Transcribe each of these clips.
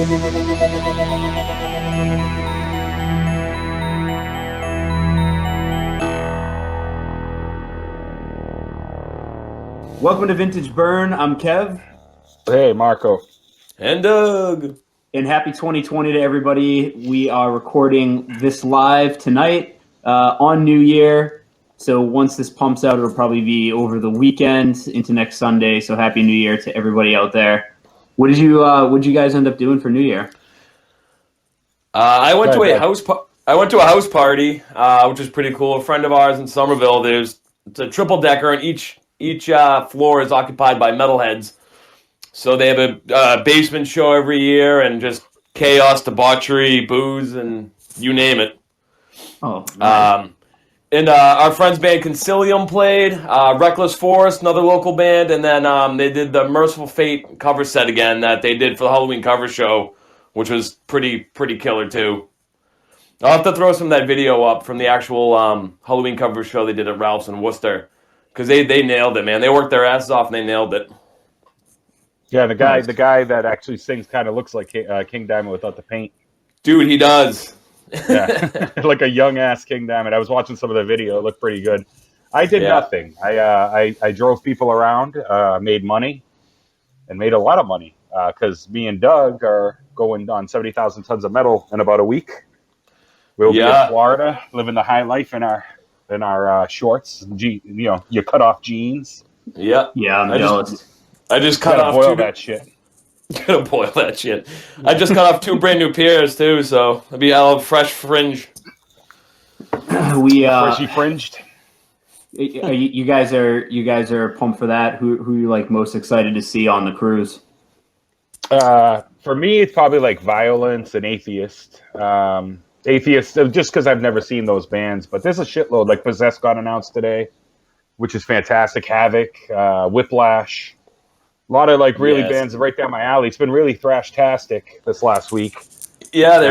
Welcome to Vintage Burn. I'm Kev. Hey, Marco. And Doug. And happy 2020 to everybody. We are recording this live tonight on New Year. So once this pumps out, it'll probably be over the weekend into next Sunday. So happy New Year to everybody out there. What did you guys end up doing for New Year? I went to a house party, which was pretty cool. A friend of ours in Somerville. It's a triple decker, and each floor is occupied by metalheads. So they have a basement show every year, and just chaos, debauchery, booze, and you name it. Oh, nice. And our friend's band Concilium played, Reckless Forest, another local band, and then they did the Merciful Fate cover set again that they did for the Halloween cover show, which was pretty killer too. I'll have to throw some of that video up from the actual Halloween cover show they did at Ralph's in Worcester, because they nailed it, man. They worked their asses off and they nailed it. Yeah, the guy that actually sings kind of looks like King Diamond without the paint. Dude, he does. Yeah, like a young ass King Diamond. I was watching some of the video; it looked pretty good. I did nothing. I drove people around, made money, and made a lot of money because me and Doug are going on 70,000 tons of metal in about a week. We'll be in Florida, living the high life in our shorts, your cut off jeans. Yeah, I'm jealous. I just cut off that shit. Gotta boil that shit. I just cut off 2 brand new pairs too, so I'll have fresh fringe. Freshy fringed. You guys are pumped for that. Who you like most excited to see on the cruise? For me, it's probably like Violence and Atheist. Atheist, just because I've never seen those bands, but there's a shitload. Like Possessed got announced today, which is fantastic. Havoc, Whiplash. A lot of like really bands right down my alley. It's been really thrash-tastic this last week. Yeah, they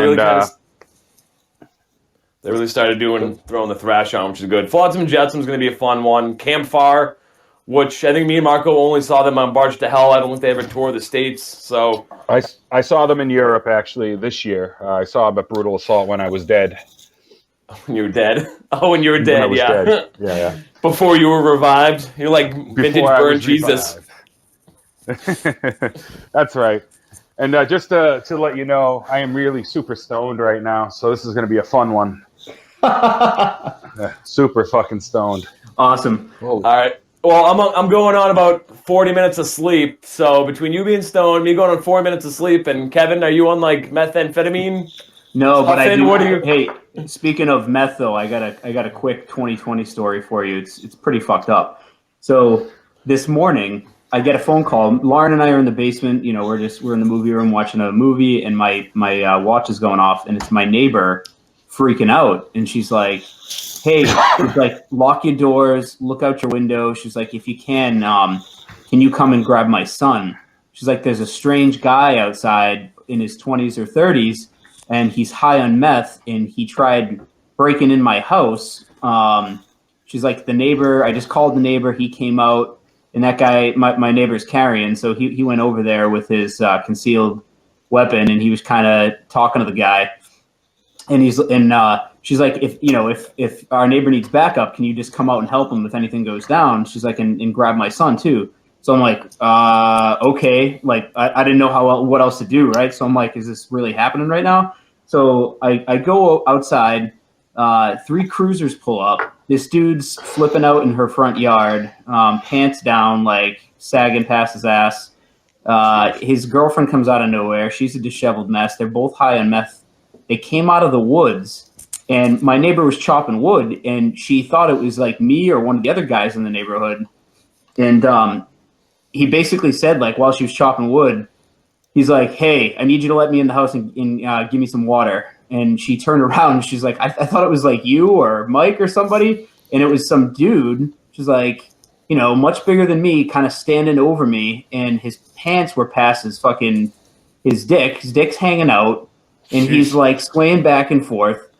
really started throwing the thrash on, which is good. Flotsam and Jetsam going to be a fun one. Campfire, which I think me and Marco only saw them on Barge to Hell. I don't think they ever toured the States. So I saw them in Europe actually this year. I saw them at Brutal Assault when I was dead. When you were dead? Oh, when you were dead, dead. Yeah. Before you were revived. You're like Vintage Burn Jesus. That's right. And just to let you know, I am really super stoned right now, so this is going to be a fun one. Super fucking stoned. Awesome. All right. Well, I'm going on about 40 minutes of sleep. So between you being stoned, me going on 4 minutes of sleep, and Kevin, are you on like methamphetamine? No, but I do. Hey, speaking of meth, though, I got a quick 2020 story for you. It's pretty fucked up. So this morning, I get a phone call. Lauren and I are in the basement. We're in the movie room watching a movie, and my watch is going off, and it's my neighbor freaking out, and she's like, "Hey," she's like, "lock your doors, look out your window." She's like, "If you can you come and grab my son?" She's like, "There's a strange guy outside in his 20s or 30s, and he's high on meth, and he tried breaking in my house." She's like, I just called the neighbor. He came out. And that guy, my neighbor's carrying, so he went over there with his concealed weapon, and he was kind of talking to the guy. And she's like, if our neighbor needs backup, can you just come out and help him if anything goes down? She's like, and grab my son too. So I'm like, okay. Like I didn't know what else to do, right? So I'm like, is this really happening right now? So I go outside. 3 cruisers pull up. This dude's flipping out in her front yard, pants down, like sagging past his ass. His girlfriend comes out of nowhere. She's a disheveled mess. They're both high on meth. They came out of the woods, and my neighbor was chopping wood, and she thought it was like me or one of the other guys in the neighborhood. And he basically said, like, while she was chopping wood, he's like, "Hey, I need you to let me in the house and give me some water." And she turned around and she's like, I thought it was like you or Mike or somebody. And it was some dude. She's like, much bigger than me, kind of standing over me. And his pants were past his dick. His dick's hanging out. And he's like swaying back and forth.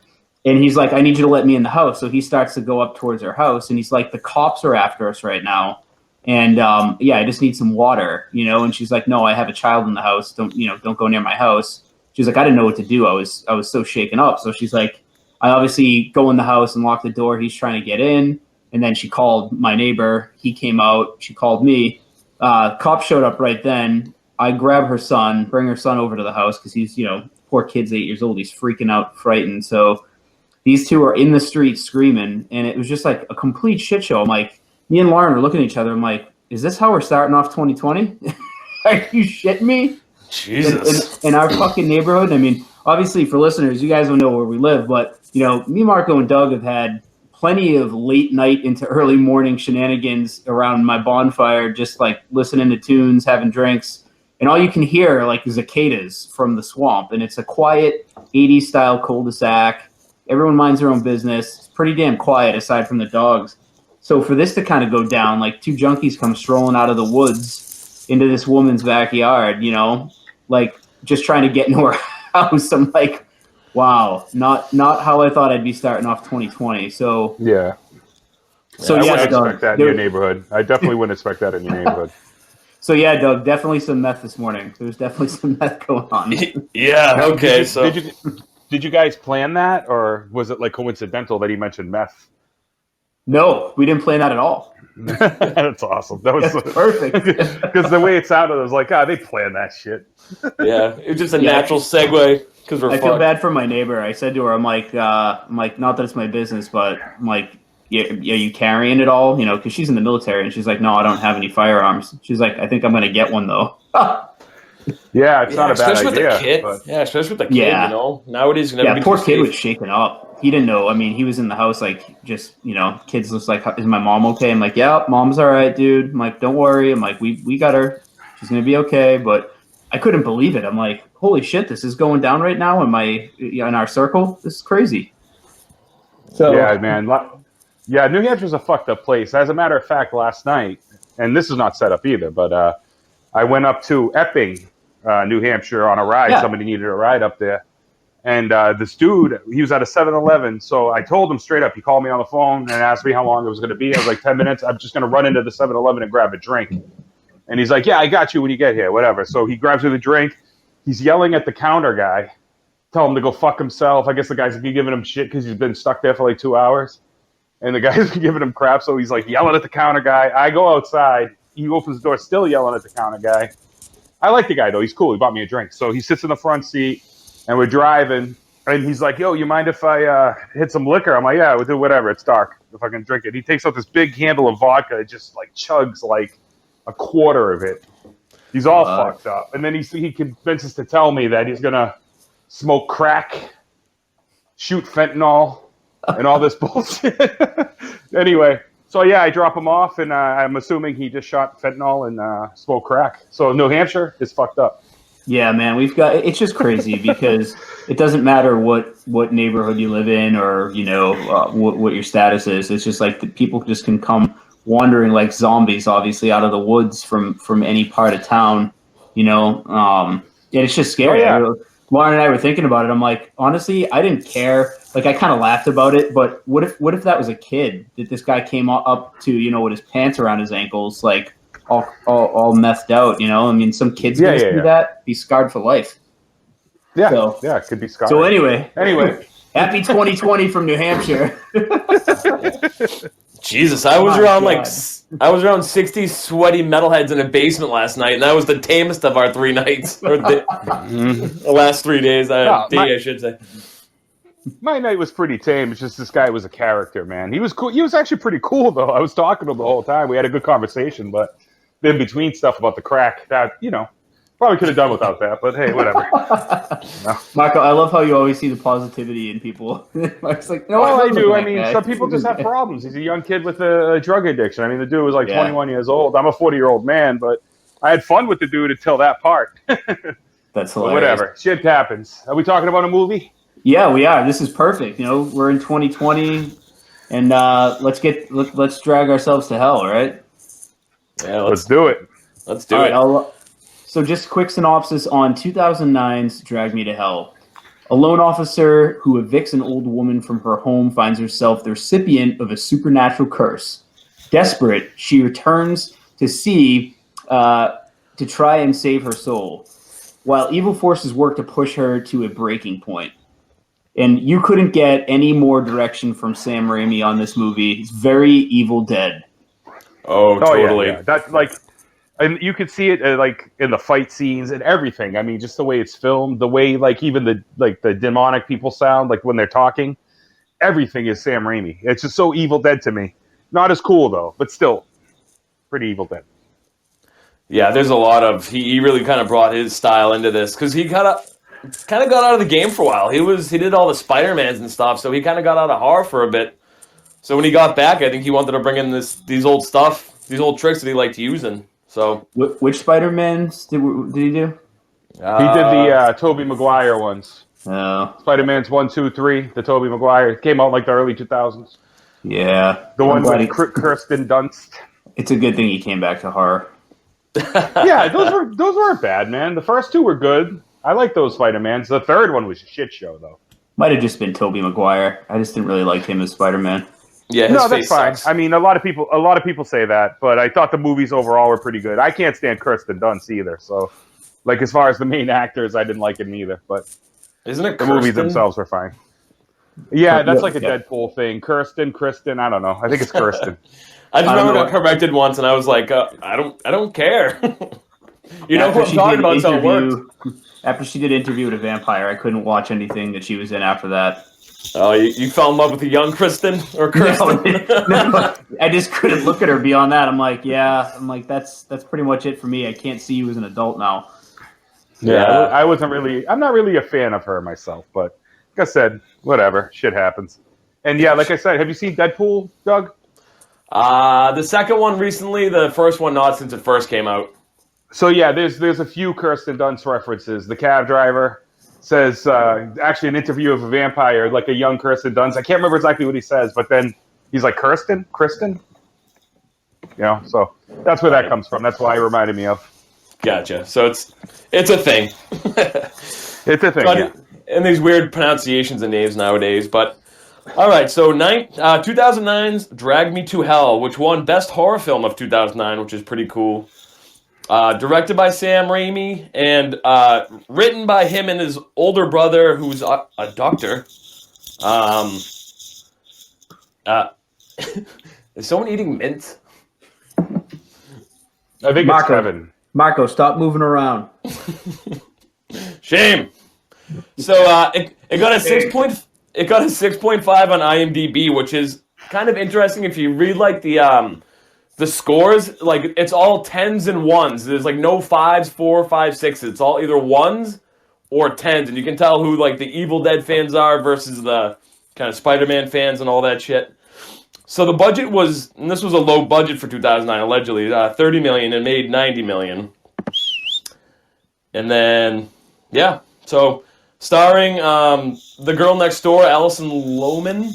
And he's like, "I need you to let me in the house." So he starts to go up towards her house. And he's like, "The cops are after us right now. And I just need some water, And she's like, "No, I have a child in the house. Don't go near my house." she's like, I didn't know what to do. I was so shaken up. So she's like, I obviously go in the house and lock the door. He's trying to get in. And then she called my neighbor. He came out. She called me. Cops showed up right then. I grab her son, bring her son over to the house because he's, poor kid's 8 years old. He's freaking out, frightened. So these two are in the street screaming. And it was just like a complete shit show. I'm like, me and Lauren are looking at each other. I'm like, is this how we're starting off 2020? Are you shitting me? Jesus. In our fucking neighborhood. I mean, obviously for listeners, you guys don't know where we live, but me, Marco, and Doug have had plenty of late night into early morning shenanigans around my bonfire, just like listening to tunes, having drinks, and all you can hear are like cicadas from the swamp. And it's a quiet 80s style cul-de-sac. Everyone minds their own business. It's pretty damn quiet aside from the dogs. So for this to kind of go down, like two junkies come strolling out of the woods into this woman's backyard, like just trying to get into her house. I'm like, wow, not how I thought I'd be starting off 2020. So yeah. So I yeah, wouldn't Doug, expect that in your neighborhood. I definitely wouldn't expect that in your neighborhood. So yeah, Doug, definitely some meth this morning. There's definitely some meth going on. Yeah. Now, Okay. Did you guys plan that, or was it like coincidental that he mentioned meth? No, we didn't plan that at all. That's awesome. That's perfect. Because the way it sounded, I was like, they planned that shit. Yeah, it was just a natural segue because we're. I feel bad for my neighbor. I said to her, I'm like, not that it's my business, but I'm like, yeah, you carrying it all? Because she's in the military, and she's like, no, I don't have any firearms. She's like, I think I'm gonna get one though. Yeah, it's not a bad especially idea. With the kid. But... Yeah, especially with the kid. Yeah. Nowadays, poor kid was shaken up. He didn't know. I mean, he was in the house, like, just, kids just like, is my mom okay? I'm like, yeah, mom's all right, dude. I'm like, don't worry. I'm like, we got her. She's going to be okay. But I couldn't believe it. I'm like, holy shit, this is going down right now in our circle. This is crazy. So yeah, man. Yeah, New Hampshire's a fucked up place. As a matter of fact, last night, and this is not set up either, but I went up to Epping, New Hampshire on a ride. Yeah. Somebody needed a ride up there. And this dude, he was at a 7-Eleven. So I told him straight up. He called me on the phone and asked me how long it was going to be. I was like, 10 minutes. I'm just going to run into the 7-Eleven and grab a drink. And he's like, yeah, I got you when you get here, whatever. So he grabs me the drink. He's yelling at the counter guy. Tell him to go fuck himself. I guess the guy's giving him shit because he's been stuck there for like 2 hours. And the guy's giving him crap. So he's like yelling at the counter guy. I go outside. He opens the door, still yelling at the counter guy. I like the guy, though. He's cool. He bought me a drink. So he sits in the front seat, and we're driving. And he's like, yo, you mind if I hit some liquor? I'm like, yeah, we'll do whatever. It's dark. If I can drink it. He takes out this big handle of vodka. It just, like, chugs, like, a quarter of it. He's all fucked up. And then he convinces to tell me that he's going to smoke crack, shoot fentanyl, and all this bullshit. Anyway. So, yeah, I drop him off, and I'm assuming he just shot fentanyl and smoked crack. So, New Hampshire is fucked up. Yeah, man, it's just crazy because it doesn't matter what neighborhood you live in or, what your status is. It's just like the people just can come wandering like zombies, obviously, out of the woods from any part of town, and it's just scary. Oh, yeah. Lauren and I were thinking about it. I'm like, honestly, I didn't care. Like, I kind of laughed about it, but what if that was a kid that this guy came up to, with his pants around his ankles, like all methed out, I mean, some kids gonna see that, be scarred for life. Yeah, so, yeah, it could be scarred. So anyway, happy 2020 from New Hampshire. Jesus, I was around 60 sweaty metalheads in a basement last night, and that was the tamest of our 3 nights, or the last 3 days. I should say. My night was pretty tame. It's just this guy was a character, man. He was cool. He was actually pretty cool, though. I was talking to him the whole time. We had a good conversation, but in between stuff about the crack, that probably could have done without that. But hey, whatever. Marco, I love how you always see the positivity in people. It's like, I do. I mean, some people just have problems. He's a young kid with a drug addiction. I mean, the dude was like 21 years old. I'm a 40-year-old man, but I had fun with the dude until that part. That's hilarious. Whatever. Shit happens. Are we talking about a movie? Yeah, we are. This is perfect. We're in 2020, and let's drag ourselves to hell, right? Yeah, let's do it. Let's do it. So just quick synopsis on 2009's Drag Me to Hell. A loan officer who evicts an old woman from her home finds herself the recipient of a supernatural curse. Desperate, she returns to sea to try and save her soul. while evil forces work to push her to a breaking point. And you couldn't get any more direction from Sam Raimi on this movie. It's very Evil Dead. Oh, totally. Yeah. That's like, and you could see it like in the fight scenes and everything. I mean, just the way it's filmed, the way like even the demonic people sound like when they're talking. Everything is Sam Raimi. It's just so Evil Dead to me. Not as cool though, but still pretty Evil Dead. Yeah, there's a lot of he really kind of brought his style into this because he kind of got out of the game for a while. He did all the Spider-Mans and stuff, so he kind of got out of horror for a bit. So when he got back, I think he wanted to bring in these old tricks that he liked using. So which Spider-Mans did he do? He did the Tobey Maguire ones. No. Spider-Man's 1, 2, 3, the Tobey Maguire. Came out like the early 2000s. Yeah. The one with Kirsten Dunst. It's a good thing he came back to horror. Yeah, those weren't bad, man. The first two were good. I like those Spider-Mans. The third one was a shit show, though. Might have just been Tobey Maguire. I just didn't really like him as Spider-Man. Yeah, no, that's fine. Sucks. I mean, a lot of people say that, but I thought the movies overall were pretty good. I can't stand Kirsten Dunst either, so like as far as the main actors, I didn't like him either. But isn't it the movies themselves were fine? Yeah, that's like a Deadpool thing. Kristen, I don't know. I think it's Kirsten. I just remember I got corrected once, and I was like, I don't care. You know what I'm talking about? So it worked. After she did Interview with a Vampire, I couldn't watch anything that she was in after that. Oh, you fell in love with the young Kristen or Kirsten? No, I just couldn't look at her beyond that. I'm like, that's pretty much it for me. I can't see you as an adult now. Yeah, I'm not really a fan of her myself, but like I said, whatever, shit happens. And yeah, like I said, have you seen Deadpool, Doug? The second one recently, the first one not since it first came out. So yeah, there's a few Kirsten Dunst references. The cab driver says, actually an interview of a vampire, like a young Kirsten Dunst. I can't remember exactly what he says, but then he's like, Kristen? You know, so that's where that comes from. That's why it reminded me of. Gotcha. So it's a thing. It's a thing, yeah. And these weird pronunciations of names nowadays, but... All right, so 2009's Drag Me to Hell, which won Best Horror Film of 2009, which is pretty cool. Directed by Sam Raimi and written by him and his older brother, who's a doctor. Is someone eating mint? I think it's Kevin. Marco, stop moving around. Shame. So it got a 6.5 on IMDb, which is kind of interesting if you read like the scores. Like it's all 10s and 1s. There's like no 5s, 4, 5, 6s. It's all either 1s or 10s, and you can tell who like the Evil Dead fans are versus the kind of Spider-Man fans and all that shit. So the budget was, and this was a low budget for 2009 allegedly, $30 million and made $90 million. And then so. Starring the girl next door, Alison Lohman,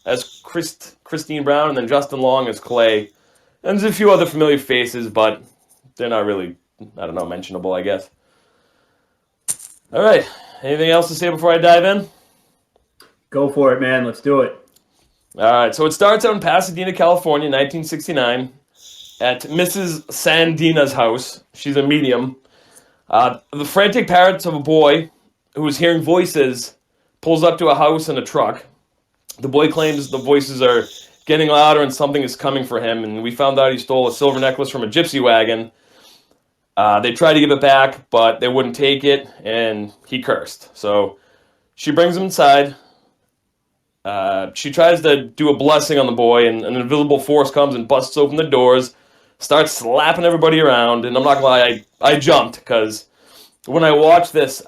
as Christine Brown, and then Justin Long as Clay. And there's a few other familiar faces, but they're not really, mentionable, I guess. All right. Anything else to say before I dive in? Go for it, man. Let's do it. All right. So it starts out in Pasadena, California, 1969, at Mrs. Sandina's house. She's a medium. The frantic parents of a boy who was hearing voices, pulls up to a house in a truck. The boy claims the voices are getting louder and something is coming for him, and we found out he stole a silver necklace from a gypsy wagon. They tried to give it back, but they wouldn't take it, and he cursed. So she brings him inside. She tries to do a blessing on the boy, and an invisible force comes and busts open the doors, starts slapping everybody around, and I'm not gonna lie, I jumped, because when I watched this,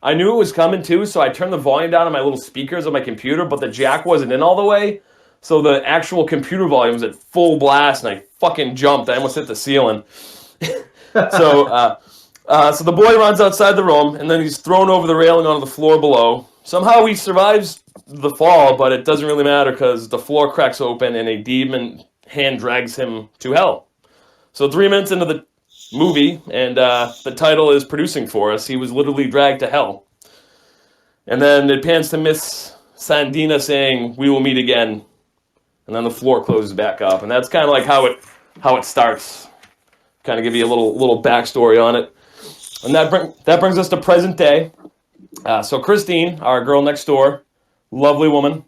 I knew it was coming too, so I turned the volume down on my little speakers on my computer, but the jack wasn't in all the way, so the actual computer volume was at full blast, and I fucking jumped. I almost hit the ceiling. So the boy runs outside the room, and then he's thrown over the railing onto the floor below. Somehow he survives the fall, but it doesn't really matter because the floor cracks open, and a demon hand drags him to hell. So 3 minutes into the movie, and the title is producing for us. He was literally dragged to hell. And then it pans to Miss Sandina saying, "We will meet again." And then the floor closes back up. And that's kind of like how it starts. Kind of give you a little backstory on it. And that brings us to present day. So Christine, our girl next door, lovely woman,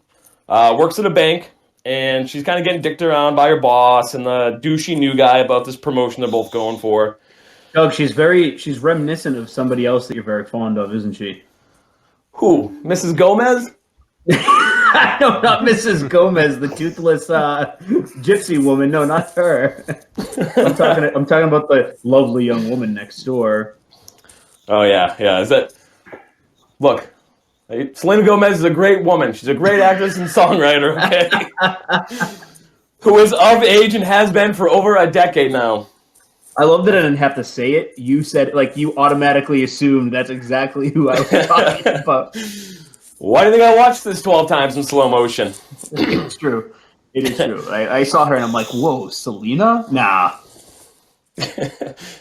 works at a bank, and she's kind of getting dicked around by her boss and the douchey new guy about this promotion they're both going for. Doug, she's reminiscent of somebody else that you're very fond of, isn't she? Who? Mrs. Gomez? No, not Mrs. Gomez, the toothless gypsy woman. No, not her. I'm talking about the lovely young woman next door. Oh yeah. Is that? Look, Selena Gomez is a great woman. She's a great actress and songwriter. Okay, who is of age and has been for over a decade now. I love that I didn't have to say it. You said, like, you automatically assumed that's exactly who I was talking about. Why do you think I watched this 12 times in slow motion? It's true. It is true. I saw her and I'm like, whoa, Selena? Nah.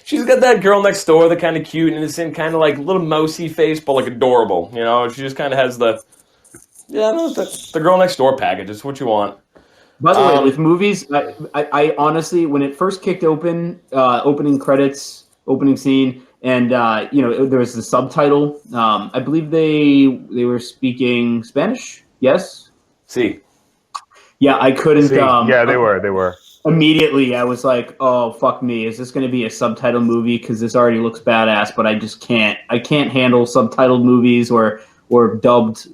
She's got that girl next door, the kind of cute, innocent, kind of like little mousy face, but like adorable. You know, she just kind of has the girl next door package. It's what you want. By the way, with movies, I honestly, when it first kicked open, opening credits, opening scene, and there was the subtitle. I believe they were speaking Spanish. Yes. See. Yeah, I couldn't. Yeah, they were. Immediately, I was like, "Oh, fuck me! Is this going to be a subtitle movie? Because this already looks badass." But I just can't. I can't handle subtitled movies or dubbed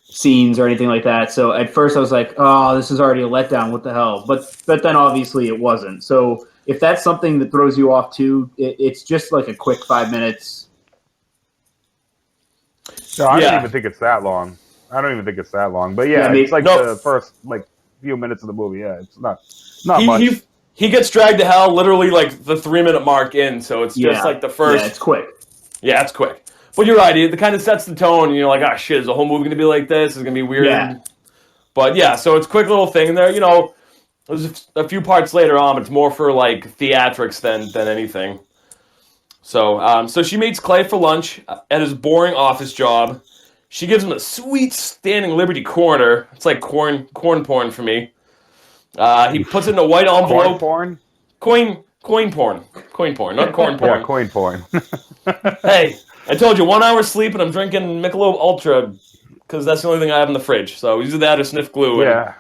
scenes or anything like that. So at first, I was like, "Oh, this is already a letdown. What the hell?" But then obviously it wasn't. So if that's something that throws you off too, it's just like a quick 5 minutes. No, I don't even think it's that long. But yeah, it's like the first few minutes of the movie. Yeah, it's not much. He gets dragged to hell literally like the 3-minute mark in, so it's just like the first. Yeah, it's quick. Yeah, it's quick. But you're right. It kind of sets the tone, and you're like, "Ah, shit, is the whole movie gonna be like this? It's gonna be weird." Yeah. But yeah, so it's a quick little thing there. You know, there's a few parts later on. But it's more for like theatrics than anything. So she meets Clay for lunch at his boring office job. She gives him a sweet standing Liberty corner. It's like corn porn for me. He puts it in a white envelope. Corn porn? Coin porn, not corn porn. Yeah, coin porn. Hey, I told you, 1 hour sleep and I'm drinking Michelob Ultra because that's the only thing I have in the fridge. So either that or sniff glue. Yeah.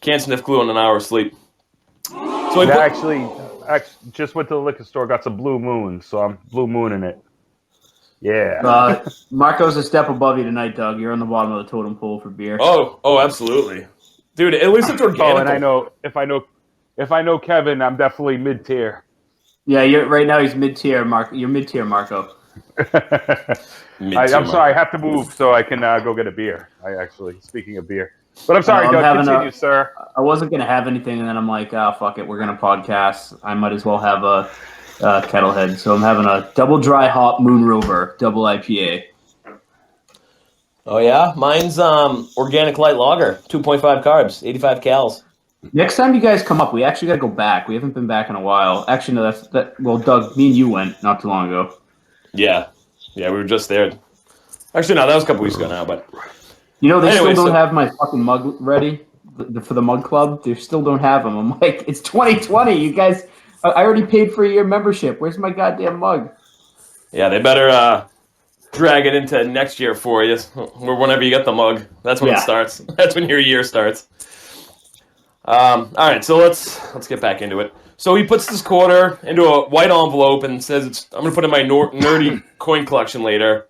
Can't sniff glue in an hour of sleep. So actually just went to the liquor store, got some Blue Moon, so I'm Blue Mooning it. Yeah. Marco's a step above you tonight, Doug. You're on the bottom of the totem pole for beer. Oh, absolutely, dude. At least it's organic. Oh, and I know if I know Kevin, I'm definitely mid tier. Yeah, right now he's mid tier, Mark. You're mid tier, Marco. I'm sorry, I have to move so I can go get a beer. Speaking of beer, but I'm sorry, Doug. Continue, sir. I wasn't gonna have anything, and then I'm like, fuck it, we're gonna podcast. I might as well have a Kettlehead, so I'm having a double dry hop Moon Rover double IPA. Oh yeah, mine's organic light lager, 2.5 carbs, 85 calories. Next time you guys come up, we actually gotta go back. We haven't been back in a while. Actually, no, well, Doug, me and you went not too long ago. Yeah, we were just there. Actually, no, that was a couple weeks ago now. But they still don't have my fucking mug ready for the mug club. They still don't have them. I'm like, it's 2020, you guys. I already paid for a year membership. Where's my goddamn mug? Yeah, they better drag it into next year for you, or whenever you get the mug. That's when it starts. That's when your year starts. All right, so let's get back into it. So he puts this quarter into a white envelope and says, "I'm going to put it in my nerdy coin collection later."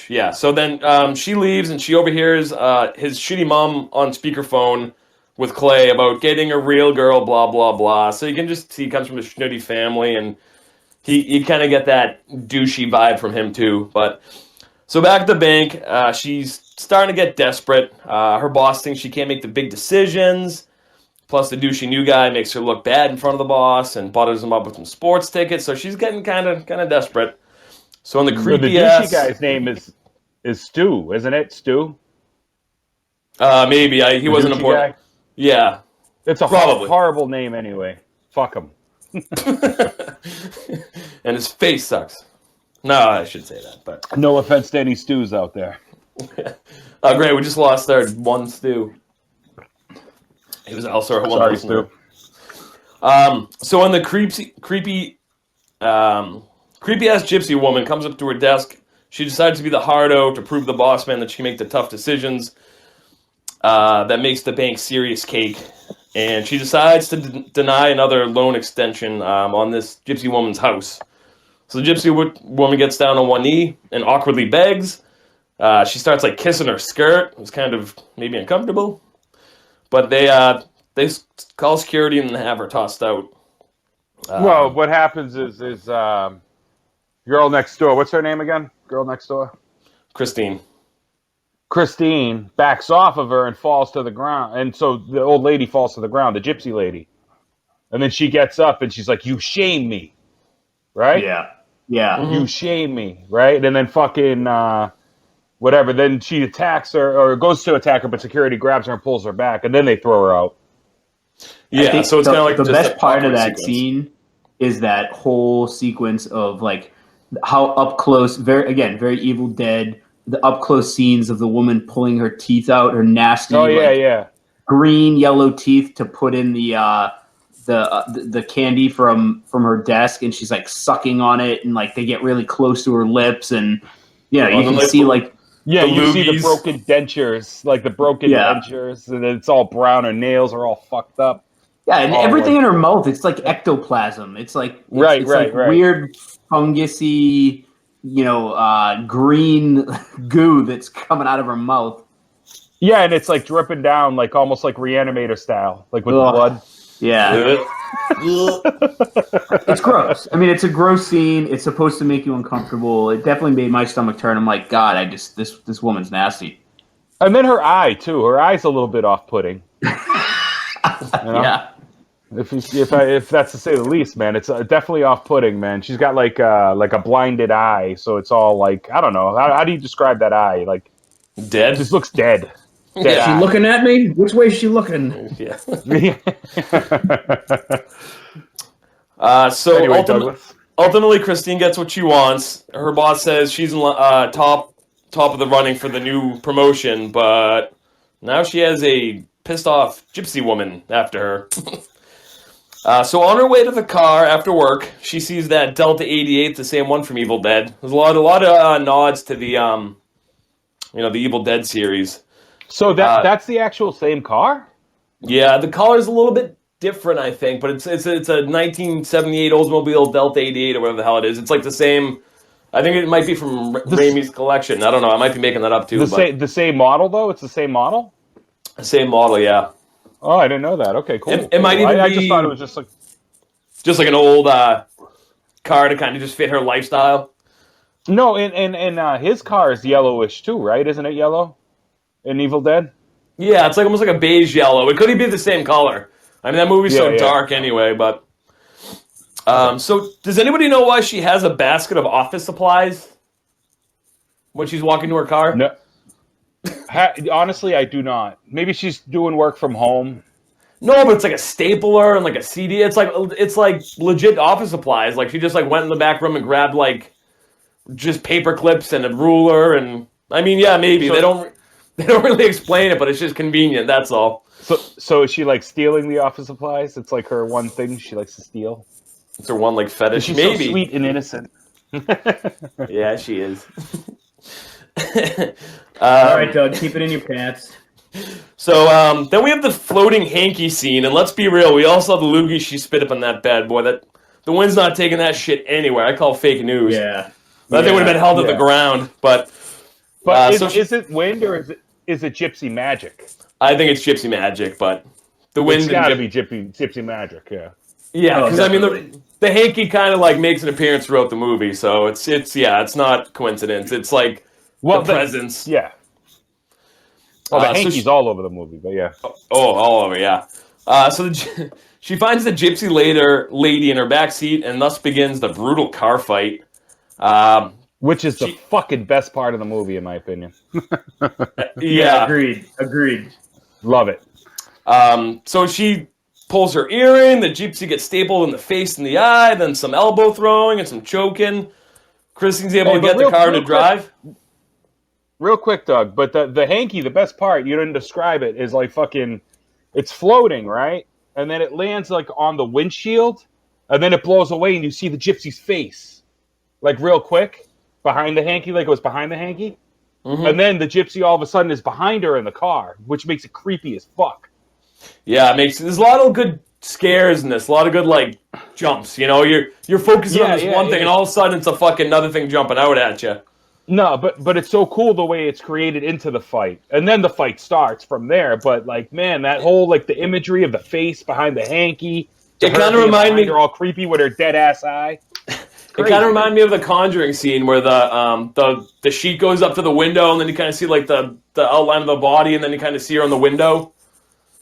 Yeah. So then she leaves and she overhears his shitty mom on speakerphone with Clay about getting a real girl, blah, blah, blah. So you can just see he comes from a snooty family, and you kind of get that douchey vibe from him too. But so back at the bank, she's starting to get desperate. Her boss thinks she can't make the big decisions. Plus the douchey new guy makes her look bad in front of the boss and butters him up with some sports tickets. So she's getting kind of desperate. So in the creepy douchey guy's name is Stu, isn't it? Stu? Maybe he wasn't important. Guy? Yeah, it's a horrible name anyway. Fuck him. And his face sucks. No, I should say that. But no offense to any Stews out there. Oh, great! We just lost our one Stu. He was also our one listener. So when the creepy ass gypsy woman comes up to her desk, she decides to be the hardo to prove the boss man that she can make the tough decisions that makes the bank serious cake. And she decides to deny another loan extension on this gypsy woman's house. So the gypsy woman gets down on one knee and awkwardly begs. She starts like kissing her skirt. It was kind of maybe uncomfortable. But they call security and have her tossed out. Well, what happens is girl next door. What's her name again? Girl next door. Christine backs off of her and falls to the ground. And so the old lady falls to the ground, the gypsy lady. And then she gets up and she's like, "You shame me." Right? Yeah. Mm-hmm. You shame me. Right? And then fucking whatever. Then she attacks her or goes to attack her, but security grabs her and pulls her back. And then they throw her out. Yeah, so it's kind of like the best part of that sequence. scene is that whole sequence of like how up close, very Evil Dead, the up close scenes of the woman pulling her teeth out, her nasty, green yellow teeth to put in the candy from her desk, and she's like sucking on it, and like they get really close to her lips, and you can see like. Yeah, you see the broken dentures, dentures, and it's all brown. Her nails are all fucked up. Yeah, and everything in her mouth, it's like ectoplasm. It's like weird fungusy, green goo that's coming out of her mouth. Yeah, and it's like dripping down, like almost like Reanimator style, like with the blood. Yeah. It's gross. I mean, it's a gross scene. It's supposed to make you uncomfortable. It definitely made my stomach turn. I'm like, God, this woman's nasty. And then her eye too. Her eye's a little bit off-putting. Yeah. If that's to say the least, man, it's definitely off-putting, man. She's got like a blinded eye, so it's all like, I don't know. How do you describe that eye? Like dead. It just looks dead. Is she looking at me? Which way is she looking? Yeah. Ultimately, Christine gets what she wants. Her boss says she's in top of the running for the new promotion, but now she has a pissed off gypsy woman after her. So on her way to the car after work, she sees that Delta 88, the same one from Evil Dead. There's a lot of nods to the the Evil Dead series. So that's the actual same car? Yeah, the color's a little bit different, I think, but it's a 1978 Oldsmobile Delta 88 or whatever the hell it is. It's like the same. I think it might be from Raimi's collection. I don't know. I might be making that up too. The same model though. It's the same model. Same model, yeah. Oh, I didn't know that. Okay, cool. It might even I be just thought it was just like an old car to kind of just fit her lifestyle. No, and his car is yellowish too, right? Isn't it yellow in Evil Dead? Yeah, it's like almost like a beige yellow. It could be the same color. I mean, that movie's so dark anyway, but... So, does anybody know why she has a basket of office supplies when she's walking to her car? No. Honestly, I do not. Maybe she's doing work from home. No, but it's like a stapler and like a CD. It's like legit office supplies. Like she just like went in the back room and grabbed like just paper clips and a ruler and I mean, yeah, maybe they don't really explain it, but it's just convenient. That's all. So is she like stealing the office supplies? It's like her one thing she likes to steal. It's her one like fetish. She's maybe so sweet and innocent. Yeah, she is. All right, Doug, keep it in your pants. So then we have the floating hanky scene, and let's be real, we all saw the loogie she spit up on that bad boy. That the wind's not taking that shit anywhere. I call it fake news. Yeah. That thing would have been held to the ground, but is it wind or is it gypsy magic? I think it's gypsy magic, but the wind. It's got to be gypsy magic, yeah. Yeah, because I mean the hanky kind of like makes an appearance throughout the movie, so it's not coincidence. It's like the presence. Yeah. Well, the hanky's all over the movie, but yeah. Oh, all over, yeah. So she finds the gypsy lady in her back seat, and thus begins the brutal car fight. Which is the fucking best part of the movie, in my opinion. Yeah, agreed. Love it. So she pulls her earring, the gypsy gets stapled in the face and the eye, then some elbow throwing and some choking. Christine's able to get the car to drive. Real quick, Doug, but the hanky, the best part, you didn't describe it, is like fucking, it's floating, right? and then it lands like on the windshield, and then it blows away, and you see the gypsy's face, like real quick behind the hanky, like it was behind the hanky. Mm-hmm. And then the gypsy all of a sudden is behind her in the car, which makes it creepy as fuck. Yeah, there's a lot of good scares in this, a lot of good like jumps. You know, you're focusing on this one thing, and all of a sudden it's a fucking another thing jumping out at you. No, but it's so cool the way it's created into the fight, and then the fight starts from there. But like, man, that whole like the imagery of the face behind the hanky, it kind of reminded me. They're all creepy with her dead ass eye. It kind of reminded me of the Conjuring scene where the sheet goes up to the window, and then you kind of see like the outline of the body, and then you kind of see her on the window.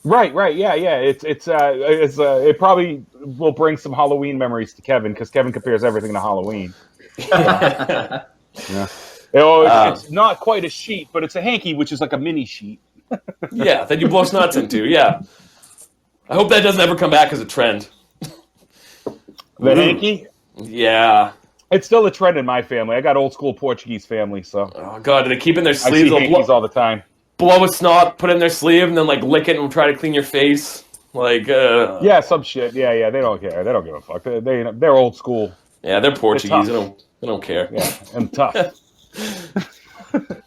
Right, yeah. It probably will bring some Halloween memories to Kevin, because Kevin compares everything to Halloween. Yeah. It's not quite a sheet, but it's a hanky, which is like a mini sheet. Yeah, that you blow snuts into. Yeah, I hope that doesn't ever come back as a trend. The hanky. Yeah. It's still a trend in my family. I got old school Portuguese family, so. Oh, God, do they keep in their sleeves? I see hankies all the time. Blow a snot, put it in their sleeve, and then, like, lick it and try to clean your face. Like, Yeah, some shit. Yeah, they don't care. They don't give a fuck. They're old school. Yeah, they're Portuguese. They don't care. Yeah, and tough.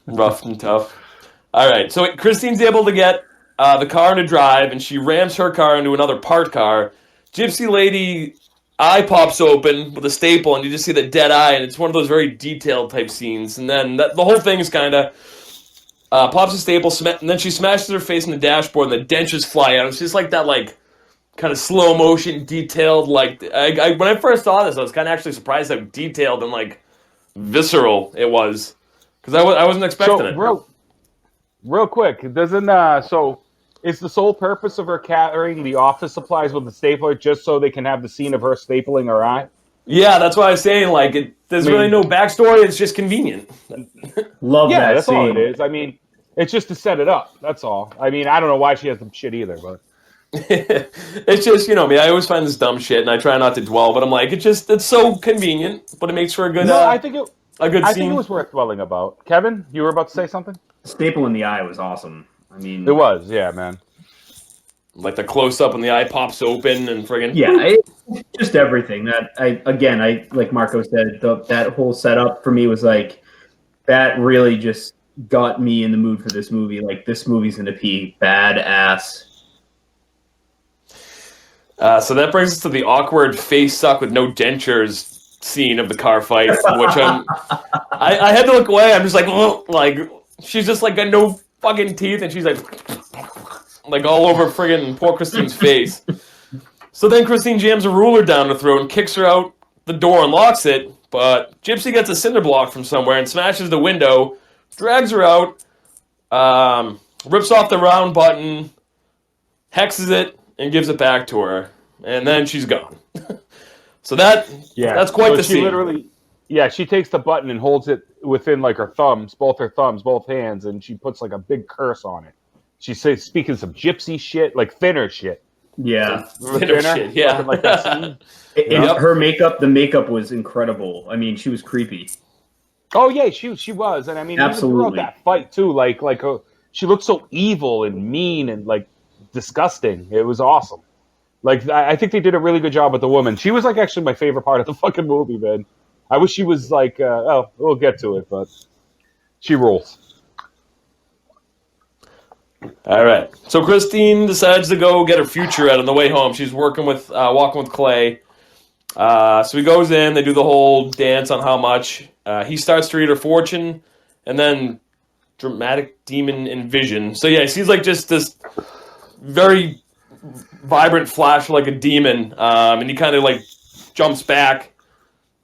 Rough and tough. All right, so Christine's able to get the car into drive, and she rams her car into another parked car. Gypsy lady eye pops open with a staple, and you just see the dead eye, and it's one of those very detailed type scenes. And then the whole thing is kind of pops a staple, and then she smashes her face in the dashboard, and the dentures fly out. It's just like that, like kind of slow motion, detailed. Like when I first saw this, I was kind of actually surprised how detailed and like visceral it was, because I wasn't expecting it. Real quick, doesn't is the sole purpose of her carrying the office supplies with the stapler just so they can have the scene of her stapling her eye? Yeah, that's why I was saying, like, there's really no backstory. It's just convenient. Love that that's scene. all it is. I mean, it's just to set it up. That's all. I mean, I don't know why she has some shit either, but it's just, you know me, I always find this dumb shit, and I try not to dwell, but I'm like, it's so convenient, but it makes for a good I think it scene. was worth dwelling about. Kevin, you were about to say something? Staple in the eye was awesome. I mean, it was, yeah, man. Like the close up when the eye pops open and friggin' just everything that I like Marco said, that whole setup for me was like, that really just got me in the mood for this movie. Like, this movie's gonna be badass. So that brings us to the awkward face suck with no dentures scene of the car fight, which I had to look away. I'm just like, ugh, like she's just like got no fucking teeth, and she's like all over friggin' poor Christine's face. So then Christine jams a ruler down her throat and kicks her out the door and locks it, but Gypsy gets a cinder block from somewhere and smashes the window, drags her out, rips off the round button, hexes it, and gives it back to her. And then she's gone. So that's quite the scene. Literally, she takes the button and holds it within like her thumbs, both hands, and she puts like a big curse on it. She says, speaking some gypsy shit, like thinner shit. Yeah. Thinner shit, yeah. Like that scene. Her makeup, the makeup was incredible. I mean, she was creepy. Oh yeah, she was, and I mean, absolutely, even throughout that fight too, like she looked so evil and mean and like disgusting. It was awesome. Like, I think they did a really good job with the woman. She was like actually my favorite part of the fucking movie, man. I wish she was like, we'll get to it, but she rules. All right. So Christine decides to go get her future out on the way home. She's walking with Clay. So he goes in. They do the whole dance on how much. He starts to read her fortune, and then dramatic demon in vision. So yeah, he sees like just this very vibrant flash like a demon, and he kind of like jumps back,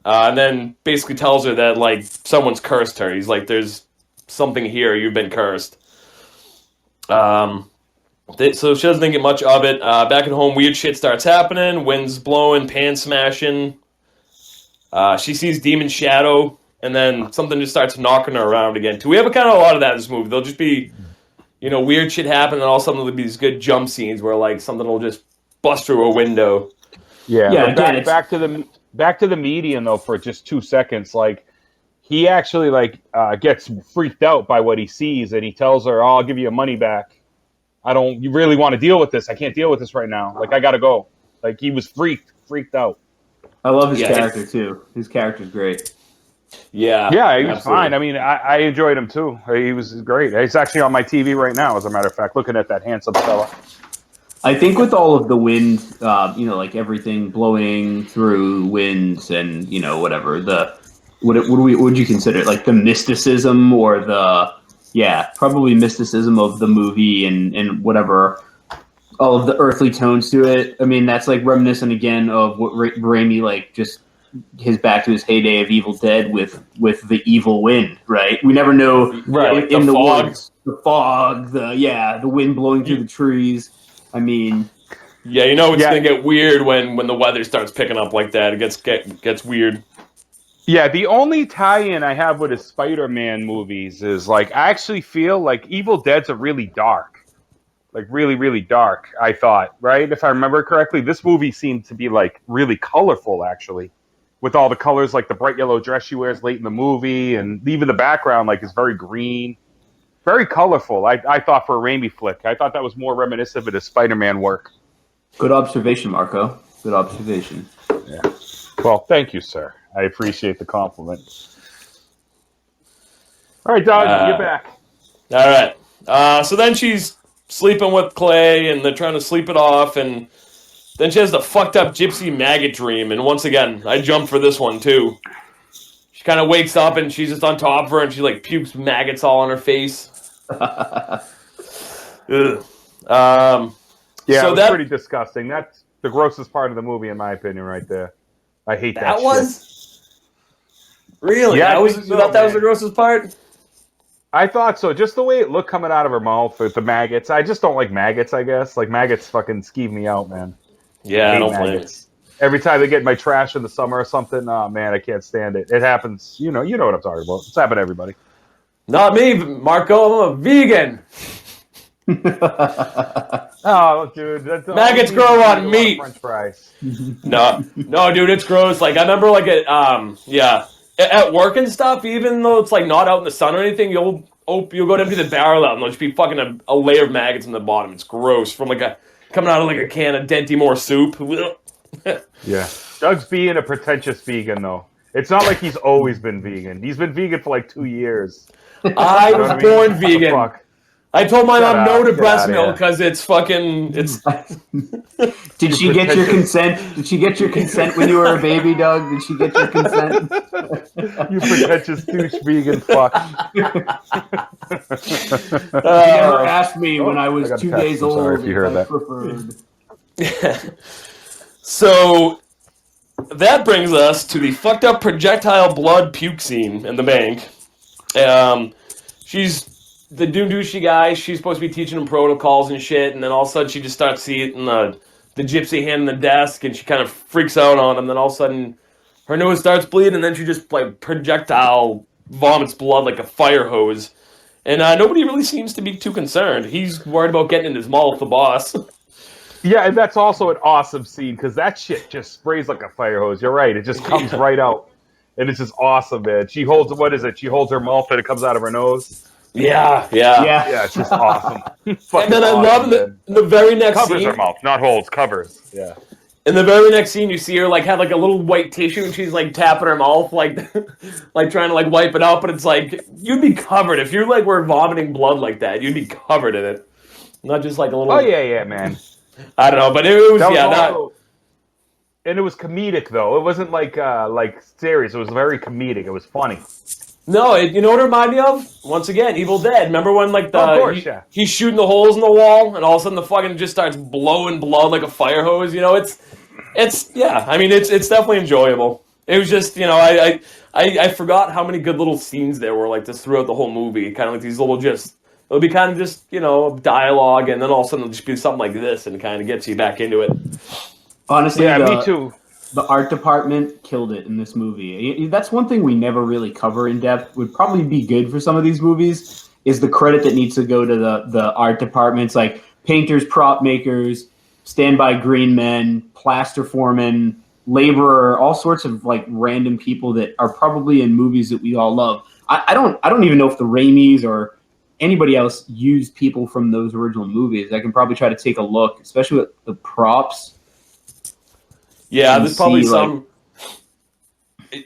and then basically tells her that like someone's cursed her. He's like, "There's something here. You've been cursed." So she doesn't think much of it. Back at home, weird shit starts happening. Wind's blowing, pan smashing. She sees demon shadow, and then something just starts knocking her around again. Too. We have a lot of that in this movie. There'll just be, weird shit happen, and all of a sudden there'll be these good jump scenes where like something will just bust through a window. Yeah. Back to the median though for just 2 seconds. Like, he actually gets freaked out by what he sees, and he tells her, "Oh, I'll give you your money back." I don't really want to deal with this. I can't deal with this right now. Like, I got to go. Like, he was freaked out. I love his character, too. His character's great. Yeah, he was fine. I mean, I enjoyed him, too. He was great. He's actually on my TV right now, as a matter of fact, looking at that handsome fella. I think with all of the wind, like everything blowing through winds and, whatever, what would you consider it? Like the mysticism or probably mysticism of the movie and whatever, all of the earthly tones to it. I mean, that's like reminiscent again of what Raimi, like, just his back to his heyday of Evil Dead with the evil wind, right? We never know, right? In the fog. woods, the fog, the wind blowing through the trees. I mean, it's gonna get weird when the weather starts picking up like that. It gets weird. Yeah, the only tie-in I have with his Spider-Man movies is, like, I actually feel like Evil Dead's are really dark. Like, really, really dark, I thought, right? If I remember correctly, this movie seemed to be, like, really colorful, actually. With all the colors, like the bright yellow dress she wears late in the movie, and even the background, like, is very green. Very colorful, I thought, for a Raimi flick. I thought that was more reminiscent of his Spider-Man work. Good observation, Marco. Good observation. Yeah. Well, thank you, sir. I appreciate the compliment. All right, Doug, you're back. All right. So then she's sleeping with Clay, and they're trying to sleep it off, and then she has the fucked up gypsy maggot dream. And once again, I jumped for this one, too. She kind of wakes up, and she's just on top of her, and she, like, pukes maggots all on her face. Yeah, so that's pretty disgusting. That's the grossest part of the movie, in my opinion, right there. I hate that shit. Was... Really? Yeah, you thought that was the grossest part? I thought so. Just the way it looked coming out of her mouth with the maggots. I just don't like maggots, I guess. Like, maggots fucking skeeve me out, man. Yeah, I don't blame it. Every time they get in my trash in the summer or something, oh, man, I can't stand it. It happens. You know what I'm talking about. It's happened to everybody. Not me, Marco. I'm a vegan. Oh, dude. Maggots grow on meat. French fries. No, dude, it's gross. Like, I remember, like, at work and stuff, even though it's, like, not out in the sun or anything, you'll go to empty the barrel out, and there'll just be fucking a layer of maggots in the bottom. It's gross. From, like, coming out of, like, a can of Denti Moore soup. Yeah. Doug's being a pretentious vegan, though. It's not like he's always been vegan. He's been vegan for, like, 2 years. I was born vegan. I told my mom no to breast milk because it's fucking. Did she get your consent? Did she get your consent when you were a baby, Doug? Did she get your consent? You pretentious douche vegan fuck. She never asked me when I was 2 days old. Sorry if you heard that. Preferred. So that brings us to the fucked up projectile blood puke scene in the bank. She's the douchey guy. She's supposed to be teaching him protocols and shit, and then all of a sudden she just starts seeing the gypsy hand in the desk, and she kind of freaks out on him. Then all of a sudden her nose starts bleeding, and then she just, like, projectile vomits blood like a fire hose. And nobody really seems to be too concerned. He's worried about getting in his mouth, the boss. Yeah, and that's also an awesome scene, because that shit just sprays like a fire hose. You're right. It just comes right out. And it's just awesome, man. She holds, what is it? She holds her mouth and it comes out of her nose. Yeah. Yeah, it's just awesome. And then I love in the very next covers scene. Her mouth, not holds, covers. Yeah. In the very next scene, you see her, like, have, like, a little white tissue, and she's, like, tapping her mouth, like, like, trying to, like, wipe it out. But it's like, you'd be covered. If you, like, were vomiting blood like that, you'd be covered in it. Not just, like, a little... Oh, yeah, man. I don't know, but it was also, and it was comedic, though. It wasn't, like serious. It was very comedic. It was funny. No, you know what it reminded me of? Once again, Evil Dead. Remember when, like, he's shooting the holes in the wall, and all of a sudden the fucking just starts blowing blood like a fire hose? You know, it's yeah. I mean, it's definitely enjoyable. It was just, I forgot how many good little scenes there were, like, this throughout the whole movie. Kind of like these little it'll be kind of just, dialogue, and then all of a sudden it'll just be something like this, and it kind of gets you back into it. Honestly, yeah, me too. The art department killed it in this movie. That's one thing we never really cover in depth. Would probably be good for some of these movies is the credit that needs to go to the art departments, like painters, prop makers, standby green men, plaster foremen, laborer, all sorts of, like, random people that are probably in movies that we all love. I don't even know if the Raimis or anybody else used people from those original movies. I can probably try to take a look, especially with the props. Yeah, there's probably some.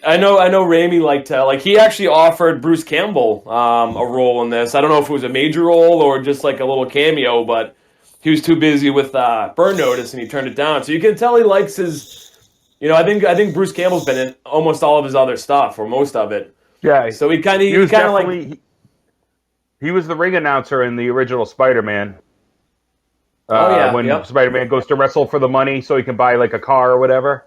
I know Raimi liked to, like, he actually offered Bruce Campbell a role in this. I don't know if it was a major role or just like a little cameo, but he was too busy with Burn Notice and he turned it down. So you can tell he likes his, I think Bruce Campbell's been in almost all of his other stuff or most of it. Yeah. So he kind of like. He was the ring announcer in the original Spider-Man. When Spider-Man goes to wrestle for the money so he can buy like a car or whatever.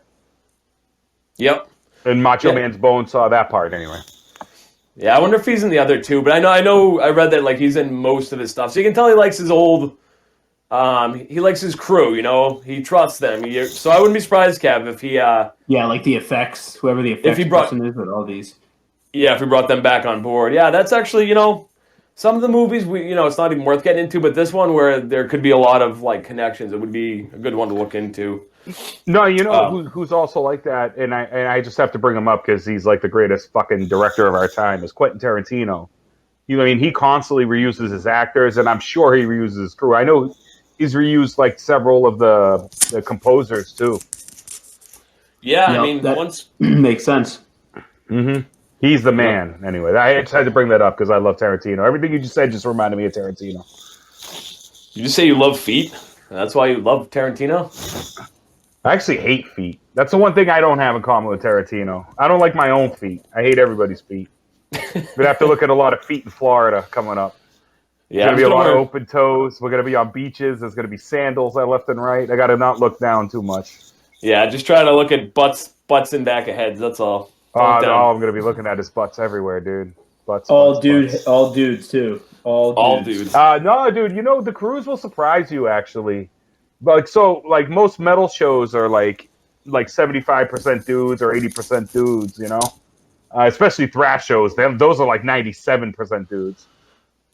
Yep. And Macho Man's Bone saw that part anyway. Yeah, I wonder if he's in the other two, but I read that like he's in most of his stuff. So you can tell he likes his old he likes his crew, he trusts them. So I wouldn't be surprised, Kev, if he like the effects, whoever the effects person is with all these. Yeah, if we brought them back on board. Yeah, that's actually, some of the movies it's not even worth getting into, but this one where there could be a lot of like connections, it would be a good one to look into. No, who's also like that, and I just have to bring him up because he's like the greatest fucking director of our time, is Quentin Tarantino. He constantly reuses his actors, and I'm sure he reuses his crew. I know he's reused like several of the composers too. Yeah, that makes sense. Mm-hmm. He's the man. Anyway, I just had to bring that up because I love Tarantino. Everything you just said just reminded me of Tarantino. You just say you love feet? That's why you love Tarantino? I actually hate feet. That's the one thing I don't have in common with Tarantino. I don't like my own feet. I hate everybody's feet. We're going to have to look at a lot of feet in Florida coming up. Yeah, There's going to be a lot of open toes. We're going to be on beaches. There's going to be sandals left and right. I got to not look down too much. Yeah, just try to look at butts and back of heads. That's all. All I'm going to be looking at is butts everywhere, dude. Butts. All dudes too. All dudes. No, dude. The cruise will surprise you actually. Like most metal shows are like 75% dudes or 80% dudes. Especially thrash shows. Those are like 97% dudes.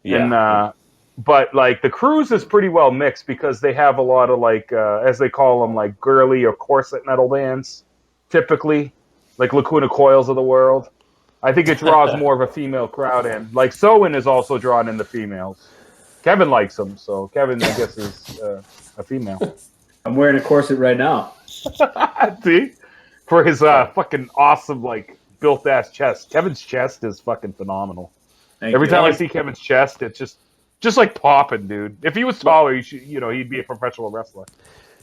Yeah. But like the cruise is pretty well mixed because they have a lot of like as they call them, like girly or corset metal bands, typically. Like Lacuna Coils of the world. I think it draws more of a female crowd in. Like Soen is also drawn in the females. Kevin likes them, so Kevin, I guess, is a female. I'm wearing a corset right now. See? For his fucking awesome, like, built-ass chest. Kevin's chest is fucking phenomenal. Every time I see Kevin's chest, it's just like popping, dude. If he was taller, he'd be a professional wrestler.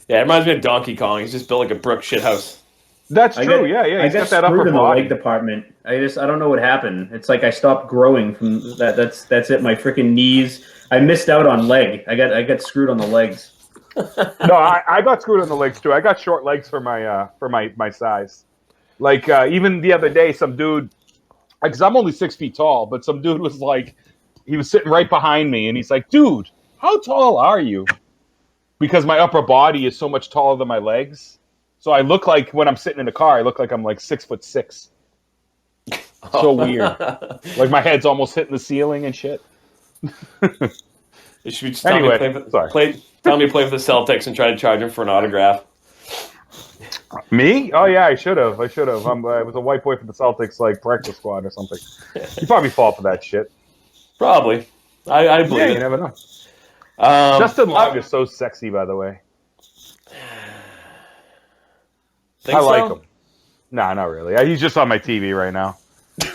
Yeah, it reminds me of Donkey Kong. He's just built like a brick shithouse. That's true. Yeah. I got that upper in the leg department. I don't know what happened. It's like I stopped growing from that. That's it. My freaking knees. I missed out on leg. I got screwed on the legs. No, I got screwed on the legs too. I got short legs for my size. Like even the other day, some dude, because I'm only 6 feet tall, but some dude was like, he was sitting right behind me, and he's like, "Dude, how tall are you?" Because my upper body is so much taller than my legs. So I look like, when I'm sitting in the car, I look like I'm like 6'6". So weird. Like my head's almost hitting the ceiling and shit. You should just tell me to play for the Celtics and try to charge him for an autograph. Me? Oh yeah, I should have. I was a white boy for the Celtics, like practice squad or something. You probably fall for that shit. Probably. I believe it. You never know. Justin Long is so sexy, by the way. I like him. Nah, not really. He's just on my TV right now.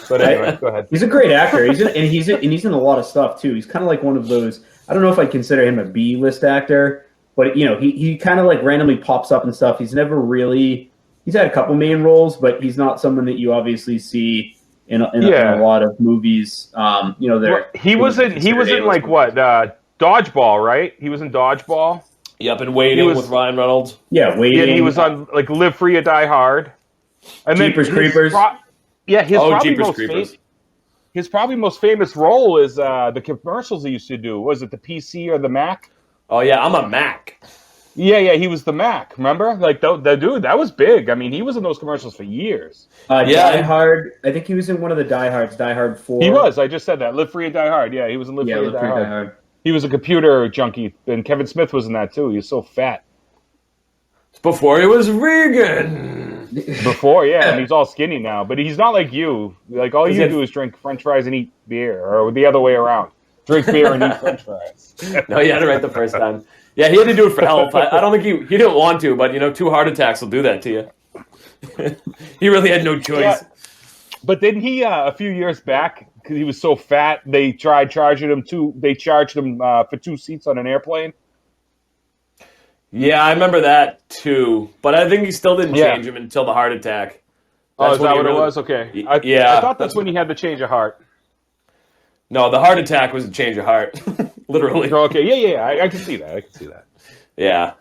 But anyway, go ahead. He's a great actor. He's in a lot of stuff too. He's kind of like one of those. I don't know if I consider him a B-list actor, but he kind of like randomly pops up and stuff. He's never really. He's had a couple main roles, but he's not someone that you obviously see in a lot of movies. He was in like what Dodgeball, right? He was in Dodgeball. Yep, and Waiting with Ryan Reynolds. Yeah, Waiting. Yeah, he was on like Live Free or Die Hard. And Jeepers Creepers. His probably most famous role is the commercials he used to do. Was it the PC or the Mac? Oh yeah, I'm a Mac. Yeah, he was the Mac. Remember, like the dude that was big. I mean, he was in those commercials for years. Die Hard. I think he was in one of the Die Hards. Die Hard 4. He was. I just said that. Live Free or Die Hard. Yeah, he was in Live Free or Die Hard. He was a computer junkie, and Kevin Smith was in that too. He was so fat. Before he was vegan. Before, yeah, and he's all skinny now. But he's not like you. Like all you do is drink French fries and eat beer, or the other way around. Drink beer and eat French fries. No, he had it right the first time. Yeah, he had to do it for health. I don't think he didn't want to, but 2 heart attacks will do that to you. He really had no choice. Yeah. But didn't he a few years back, because he was so fat, they tried charging him for 2 seats on an airplane? Yeah, I remember that too. But I think he still didn't change him until the heart attack. Is that what it was? Okay. I thought that's when he had the change of heart. No, the heart attack was a change of heart. Literally. Okay, yeah. I can see that. Yeah.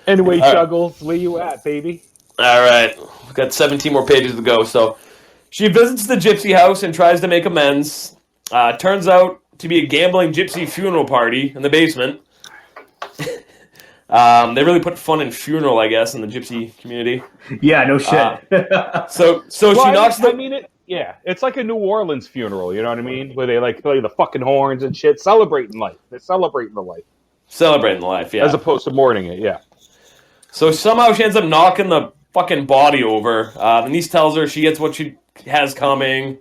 Anyway, Chuggles, where you at, baby? All right. We've got 17 more pages to go. So she visits the gypsy house and tries to make amends. Turns out to be a gambling gypsy funeral party in the basement. They really put fun in funeral, I guess, in the gypsy community. Yeah, no shit. So she knocks it's like a New Orleans funeral, you know what I mean? Where they play the fucking horns and shit, celebrating life. They're celebrating the life. Celebrating the life, yeah. As opposed to mourning it, yeah. So somehow she ends up knocking the fucking body over. The niece tells her she gets what she has coming.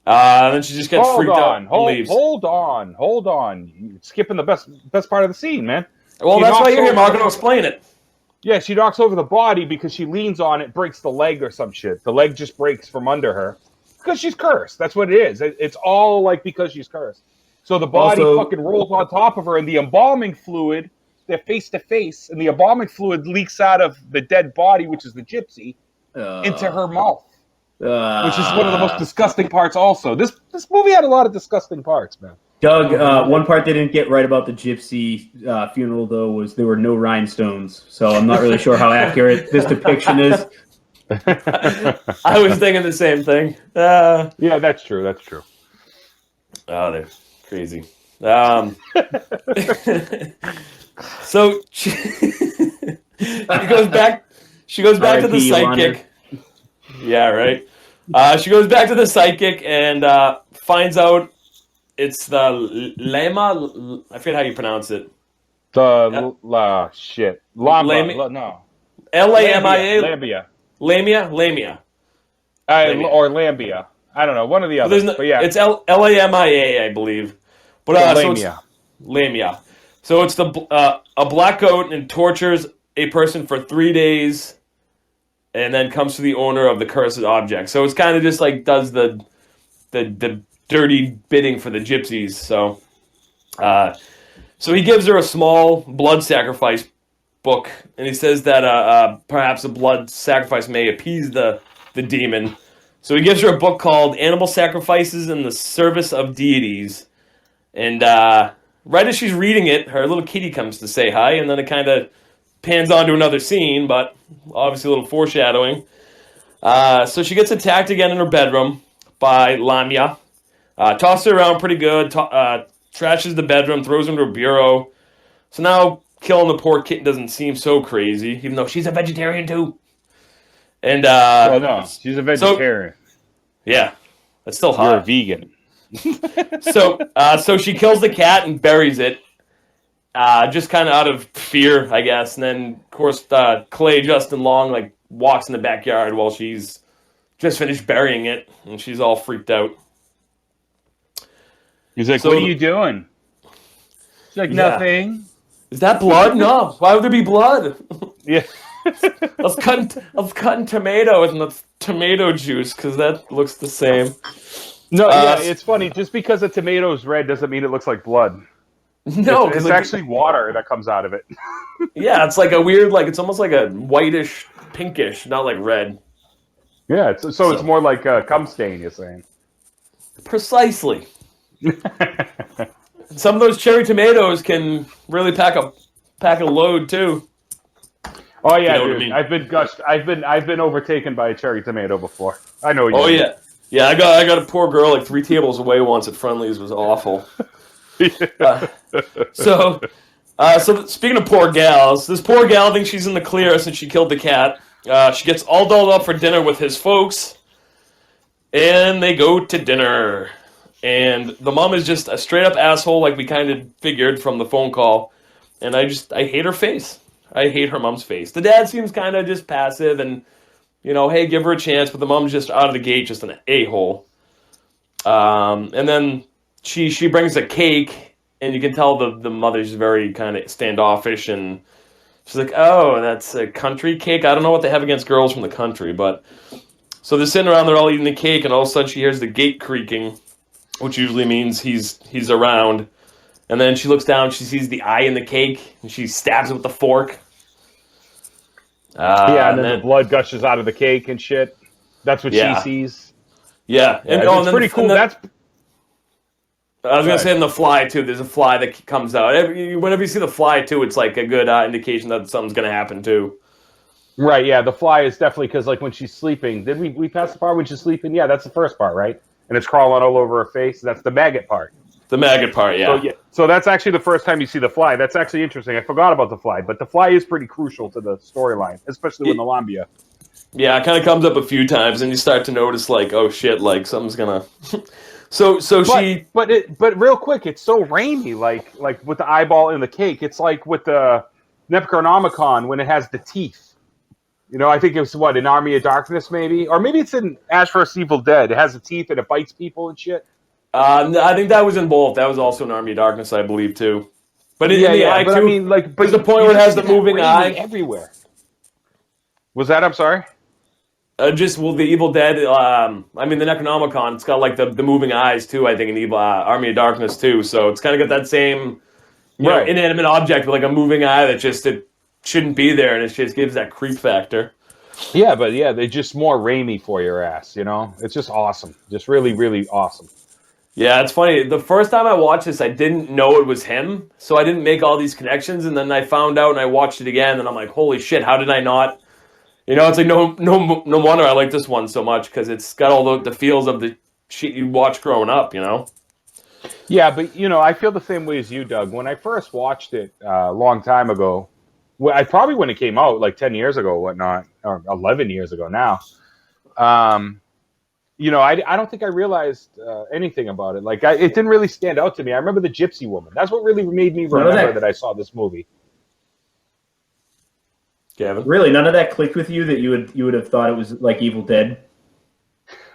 Then she just gets freaked out and leaves. Hold on. You're skipping the best part of the scene, man. Well, that's why you're here, Mark. I'm going to explain it. Yeah, she knocks over the body because she leans on it, breaks the leg or some shit. The leg just breaks from under her. Because she's cursed. That's what it is. It's all because she's cursed. So the body fucking rolls on top of her, and the embalming fluid, they're face to face, and the embalming fluid leaks out of the dead body, which is the gypsy, into her mouth. Which is one of the most disgusting parts also. This movie had a lot of disgusting parts, man. Doug, one part they didn't get right about the gypsy funeral, though, was there were no rhinestones. So I'm not really sure how accurate this depiction is. I was thinking the same thing. Yeah, that's true. Oh, they're crazy. So she goes back. She goes back to the psychic. Yeah, right. She goes back to the psychic and finds out it's the Lama. I forget how you pronounce it. Shit. No. L-A-M-I-A. Lamia. Or Lambia. I don't know. One of the others. But yeah. It's L-A-M-I-A, I believe. But Lamia. Lamia. So it's a black goat and tortures a person for 3 days, and then comes to the owner of the cursed object. So it's kind of just does the dirty bidding for the gypsies. So he gives her a small blood sacrifice book, and he says that perhaps a blood sacrifice may appease the demon. So he gives her a book called Animal Sacrifices in the Service of Deities. And right as she's reading it, her little kitty comes to say hi, and then it kind of pans on to another scene, but obviously a little foreshadowing. So she gets attacked again in her bedroom by Lamia. Tosses her around pretty good, trashes the bedroom, throws her into a bureau. So now killing the poor kitten doesn't seem so crazy, even though she's a vegetarian too. And no, she's a vegetarian. Yeah, that's still hot. You're a vegan. So she kills the cat and buries it, just kind of out of fear, I guess. And then, of course, Clay Justin Long walks in the backyard while she's just finished burying it, and she's all freaked out. He's like, "What are you doing?" She's like, "Nothing." Is that blood? No. Why would there be blood? Yeah. I was cutting tomatoes and the tomato juice because that looks the same. No, yeah, it's funny. Just because a tomato's red doesn't mean it looks like blood. No, it's actually water that comes out of it. Yeah, it's a weird, it's almost like a whitish, pinkish, not like red. Yeah, so it's more like a cum stain, you're saying. Precisely. Some of those cherry tomatoes can really pack a load too. Oh yeah, you know dude. What I mean? I've been overtaken by a cherry tomato before. I know you. Oh yeah. Yeah, I got a poor girl 3 tables away once at Friendly's. It was awful. So speaking of poor gals, this poor gal thinks she's in the clear since she killed the cat. She gets all dolled up for dinner with his folks, and they go to dinner. And the mom is just a straight up asshole, like we kind of figured from the phone call. And I hate her face. I hate her mom's face. The dad seems kind of just passive and, hey, give her a chance. But the mom's just out of the gate, just an a-hole. And then she brings a cake, and you can tell the mother's very kind of standoffish, and she's like, "Oh, that's a country cake. I don't know what they have against girls from the country, but." So they're sitting around, they're all eating the cake, and all of a sudden she hears the gate creaking, which usually means he's around. And then she looks down, she sees the eye in the cake, and she stabs it with the fork. And then the blood gushes out of the cake and shit. That's what she sees. Yeah, and it's pretty cool. I was going to say in The Fly, too, there's a fly that comes out. Whenever you see The Fly, too, it's like a good indication that something's going to happen, too. Right, yeah, The Fly is definitely, because like when she's sleeping, did we pass the part when she's sleeping? Yeah, that's the first part, right? And it's crawling all over her face. That's the maggot part. The maggot part, yeah. So that's actually the first time you see the fly. That's actually interesting. I forgot about the fly, but the fly is pretty crucial to the storyline, especially with Nalambia. Yeah, it kind of comes up a few times, and you start to notice, like, oh shit, like something's gonna. But real quick, it's so Raimi, like with the eyeball in the cake. It's like with the Necronomicon when it has the teeth. You know, I think it was in Army of Darkness, maybe, or maybe it's in Ash vs. Evil Dead. It has the teeth and it bites people and shit. I think that was in both. That was also in Army of Darkness, I believe, too. But there's the point where it has the moving eye everywhere. Was that? I'm sorry. The Evil Dead. The Necronomicon. It's got like the moving eyes too. I think in Evil Army of Darkness too. So it's kind of got that same inanimate object with like a moving eye that it shouldn't be there, and it just gives that creep factor. Yeah, but they're just more Raimi for your ass. You know, it's just awesome. Just really, really awesome. Yeah, it's funny. The first time I watched this, I didn't know it was him, so I didn't make all these connections, and then I found out and I watched it again, and I'm like, holy shit, how did I not? You know, it's like no wonder I like this one so much, because it's got all the feels of the shit you watched growing up, you know? Yeah, but, I feel the same way as you, Doug. When I first watched it a long time ago, probably when it came out, like 10 years ago or whatnot, or 11 years ago now, I don't think I realized anything about it. Like, it didn't really stand out to me. I remember the Gypsy Woman. That's what really made me remember that I saw this movie. Gavin? Really, none of that clicked with you that you would have thought it was like Evil Dead?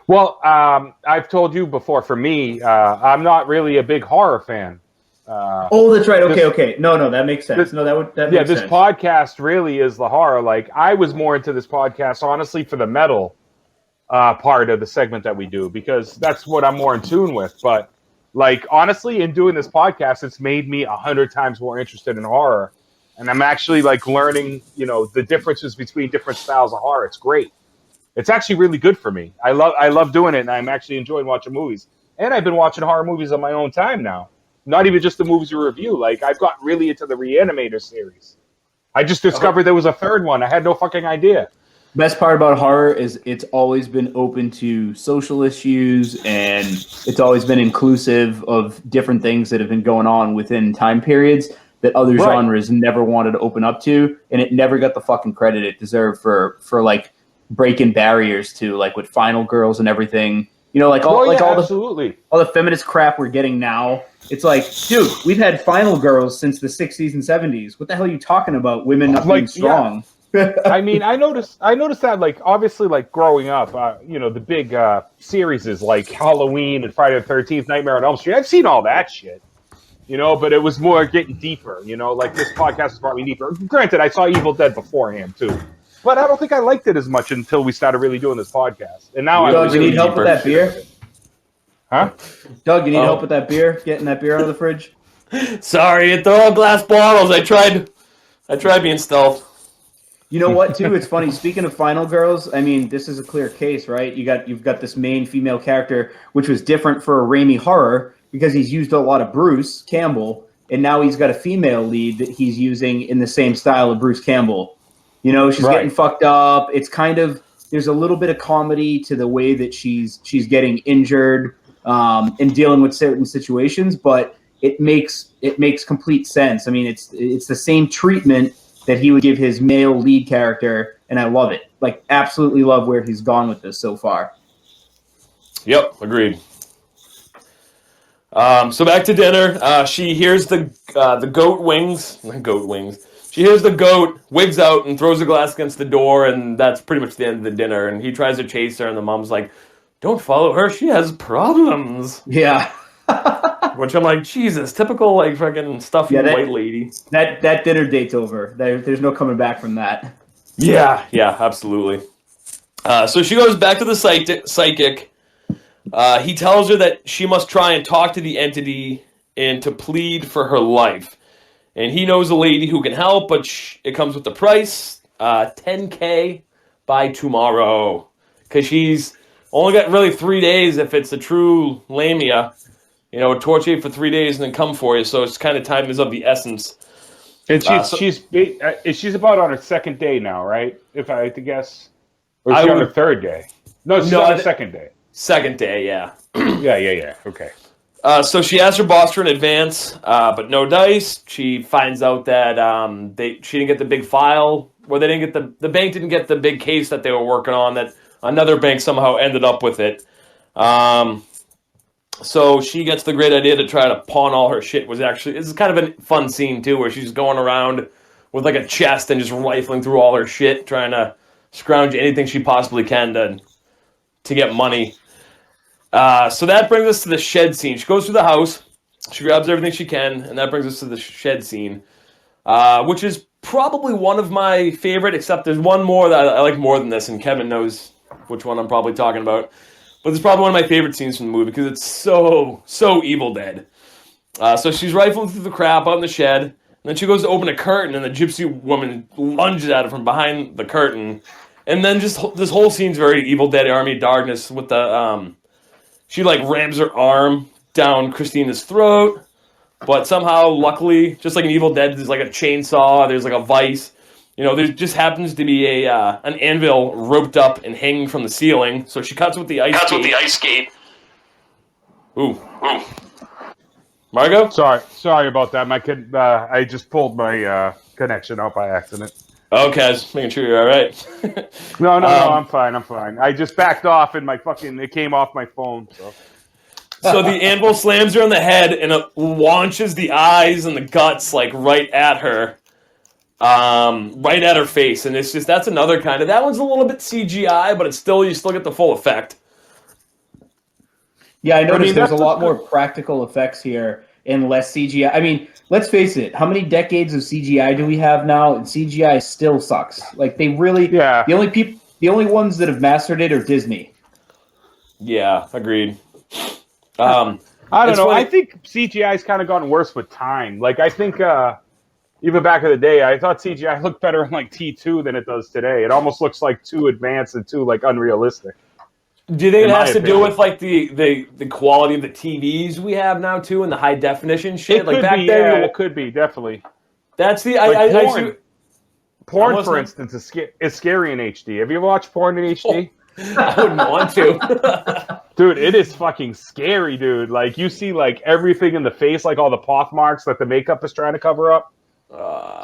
Well, I've told you before. For me, I'm not really a big horror fan. That's right. Okay. No, that makes sense. That makes sense. This podcast really is the horror. Like, I was more into this podcast, honestly, for the metal part of the segment that we do, because that's what I'm more in tune with. But, like, honestly, in doing this podcast, it's made me 100 times more interested in horror. And I'm actually, like, learning, the differences between different styles of horror. It's great. It's actually really good for me. I love doing it, and I'm actually enjoying watching movies. And I've been watching horror movies on my own time now. Not even just the movies you review. Like, I've got really into the Reanimator series. I just discovered there was a third one. I had no fucking idea. Best part about horror is it's always been open to social issues, and it's always been inclusive of different things that have been going on within time periods that other genres never wanted to open up to, and it never got the fucking credit it deserved for like breaking barriers to, like, with Final Girls and everything. All the feminist crap we're getting now. It's like, dude, we've had Final Girls since the 60s and 70s. What the hell are you talking about? Women not being strong. Yeah. I mean, I noticed that, like, obviously, like, growing up, the big series is like Halloween and Friday the 13th, Nightmare on Elm Street. I've seen all that shit, but it was more getting deeper, like this podcast has brought me deeper. Granted, I saw Evil Dead beforehand, too. But I don't think I liked it as much until we started really doing this podcast. And now Doug, you need help with that beer? Huh? Doug, you need help with that beer? Getting that beer out of the fridge? Sorry, they're all glass bottles. I tried being stealth. You know what, too? It's funny. Speaking of Final Girls, I mean, this is a clear case, right? You've got this main female character, which was different for a Raimi horror because he's used a lot of Bruce Campbell, and now he's got a female lead that he's using in the same style of Bruce Campbell. She's getting fucked up. It's kind of, there's a little bit of comedy to the way that she's getting injured and dealing with certain situations, but it makes complete sense. I mean, it's the same treatment that he would give his male lead character, and I love it. Like, absolutely love where he's gone with this so far. Yep, agreed. So back to dinner. She hears the goat wings. Goat wings. She hears the goat, wigs out, and throws a glass against the door, and that's pretty much the end of the dinner. And he tries to chase her, and the mom's like, "Don't follow her. She has problems." Yeah. which I'm like, Jesus, typical like fucking stuffy white lady. That dinner date's over. There's no coming back from that. Yeah, absolutely. So she goes back to the psychic. He tells her that she must try and talk to the entity and to plead for her life. And he knows a lady who can help, but it comes with the price, $10K by tomorrow. Because she's only got really 3 days if it's a true lamia. Torture you for 3 days and then come for you. So it's kind of time is of the essence. And she's about on her second day now, right? If I had to guess. Or is she on her third day? No, she's on her second day. Second day, yeah. Yeah. Okay. So she asked her boss for an advance, but no dice. She finds out that she didn't get the big file, or they didn't get the bank didn't get the big case that they were working on. That another bank somehow ended up with it. So she gets the great idea to try to pawn all her shit. This is kind of a fun scene too, where she's going around with like a chest and just rifling through all her shit, trying to scrounge anything she possibly can to get money. So that brings us to the shed scene. She goes through the house, she grabs everything she can, and that brings us to the shed scene, which is probably one of my favorite, except there's one more that I like more than this, and Kevin knows which one I'm probably talking about. But it's probably one of my favorite scenes from the movie because it's so Evil Dead. So she's rifling through the crap out in the shed, and then she goes to open a curtain, and the gypsy woman lunges at her from behind the curtain. And then just this whole scene's very Evil Dead Army of Darkness with the... She like rams her arm down Christina's throat, but somehow, luckily, just like in Evil Dead, there's like a chainsaw, there's like a vice. There just happens to be an anvil roped up and hanging from the ceiling. So she cuts with the ice skate. Ooh. Margo? Sorry about that. My kid, I just pulled my connection out by accident. Okay, just making sure you're all right. No, I'm fine. I just backed off and it came off my phone. So the anvil slams her on the head and it launches the eyes and the guts like right at her face. And it's just, that's another kind of, that one's a little bit CGI, but you still get the full effect. Yeah, I noticed there's a lot more practical effects here and less CGI. I mean, let's face it, how many decades of CGI do we have now? And CGI still sucks. Like, they really... Yeah. The only ones that have mastered it are Disney. Yeah, agreed. I don't know. Funny. I think CGI's kind of gotten worse with time. Like, I think even back in the day, I thought CGI looked better in, like, T2 than it does today. It almost looks, like, too advanced and too, like, unrealistic. Do you think it has to do with like the quality of the TVs we have now too, and the high definition shit? Like back then, it could be definitely. That's the porn, for instance, is scary in HD. Have you ever watched porn in HD? I wouldn't want to. Dude, it is fucking scary, dude. Like you see like everything in the face, like all the pock marks that the makeup is trying to cover up.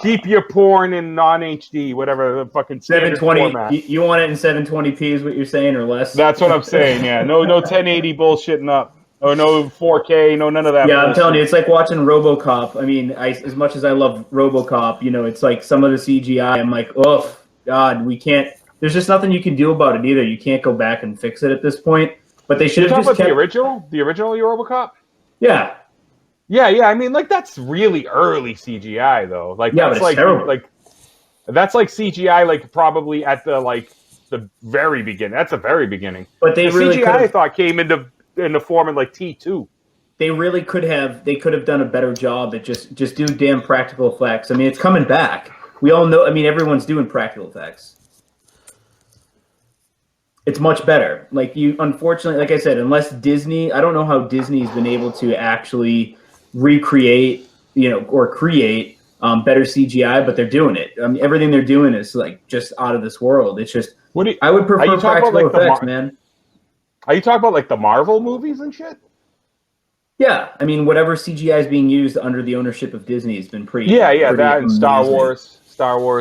Keep your porn in non-HD, whatever the fucking 720. Format. You want it in 720p is what you're saying, or less? That's what I'm saying. Yeah, no 1080 bullshitting up, or no 4K, no none of that. Yeah, bullshit. I'm telling you, it's like watching RoboCop. I mean, as much as I love RoboCop, it's like some of the CGI. I'm like, oh God, we can't. There's just nothing you can do about it either. You can't go back and fix it at this point. But they should have just kept the original RoboCop. Yeah. Yeah. I mean, like that's really early CGI though. Like that's like terrible. That's like CGI, like probably at the very beginning. That's the very beginning. But the really CGI I thought came into form in like T2. They really could have. They could have done a better job at just do damn practical effects. I mean, it's coming back. We all know. I mean, everyone's doing practical effects. It's much better. Like unfortunately, like I said, unless Disney, I don't know how Disney's been able to actually recreate, or create better CGI, but they're doing it. I mean, everything they're doing is like just out of this world. It's just, I would prefer practical effects, man. Are you talking about like the Marvel movies and shit? Yeah, I mean, whatever CGI is being used under the ownership of Disney has been pretty. Yeah, that and Star Wars,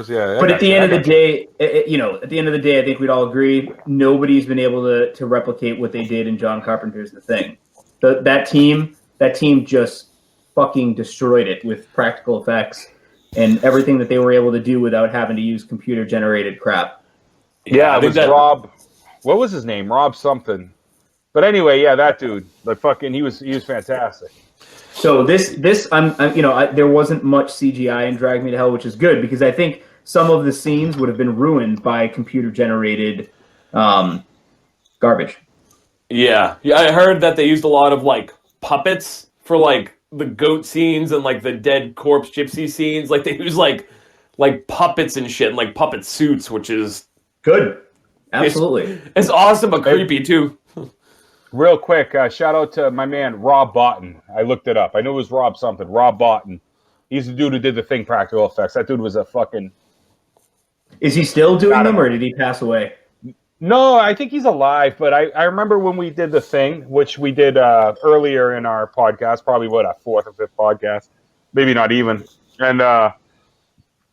yeah. But at the end of the day, I think we'd all agree nobody's been able to replicate what they did in John Carpenter's The Thing. That team just fucking destroyed it with practical effects and everything that they were able to do without having to use computer generated crap. Yeah, it was Rob. What was his name? Rob something. But anyway, yeah, that dude, he was fantastic. So there wasn't much CGI in Drag Me to Hell, which is good because I think some of the scenes would have been ruined by computer-generated garbage. Yeah, I heard that they used a lot of like puppets for like the goat scenes and like the dead corpse gypsy scenes. Like they use like puppets and shit and like puppet suits, which is good. Absolutely, it's awesome but creepy too. Real quick, shout out to my man Rob Botton. I looked it up. I knew it was Rob something. Rob Botton. He's the dude who did the Thing practical effects. That dude was a fucking. Is he still doing them, or did he pass away? No, I think he's alive. But I remember when we did the Thing, which we did earlier in our podcast, probably a fourth or fifth podcast, maybe not even. And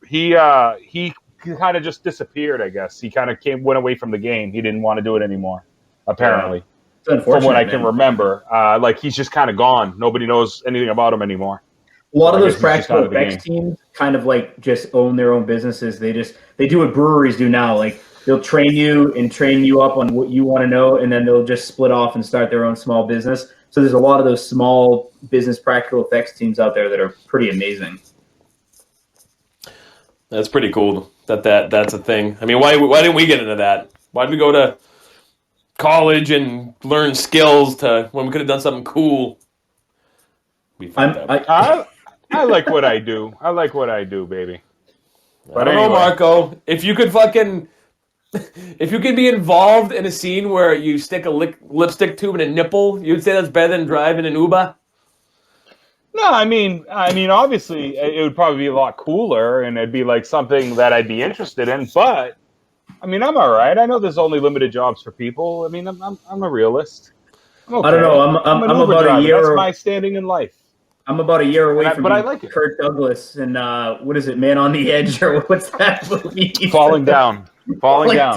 he kind of just disappeared. I guess he kind of went away from the game. He didn't want to do it anymore. Apparently. Yeah. From what I can remember, like he's just kind of gone. Nobody knows anything about him anymore. A lot of those practical effects teams kind of like just own their own businesses. They do what breweries do now. Like they'll train you up on what you want to know, and then they'll just split off and start their own small business. So there's a lot of those small business practical effects teams out there that are pretty amazing. That's pretty cool. That's a thing. I mean, why didn't we get into that? Why did we go to college and learn skills when we could have done something cool? I like what I do. I like what I do, baby. But I don't know, Marco. If you could be involved in a scene where you stick a lipstick tube in a nipple, you'd say that's better than driving an Uber? No, I mean, obviously it would probably be a lot cooler, and it'd be like something that I'd be interested in. But I mean, I'm all right. I know there's only limited jobs for people. I mean, I'm a realist. Okay. I don't know. I'm about a year. That's my standing in life. I'm about a year away from I like Kirk Douglas and what is it, Man on the Edge, or what's that movie? Falling Down. Yeah,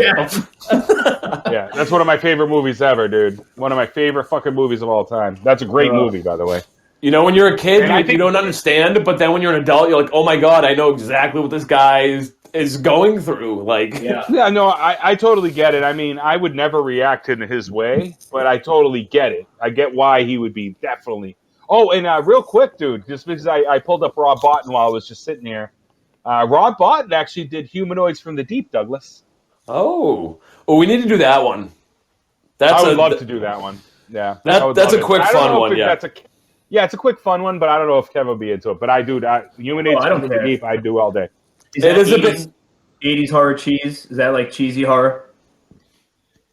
that's one of my favorite movies ever, dude. One of my favorite fucking movies of all time. That's a great movie, by the way. You know, when you're a kid, you don't understand, but then when you're an adult, you're like, oh my God, I know exactly what this guy is going through. Like, yeah, no, I totally get it. I mean, I would never react in his way, but I totally get it. I get why he would be definitely. Oh, and real quick, dude, just because I pulled up Rob Botton while I was just sitting here. Rob Botton actually did Humanoids from the Deep, Douglas. Oh, we need to do that one. I would love to do that one. Yeah, that's a quick fun one. Yeah, it's a quick fun one, but I don't know if Kev will be into it. But I do Humanoids from the Deep. I do all day. It is a bit 80s horror cheese. Is that like cheesy horror?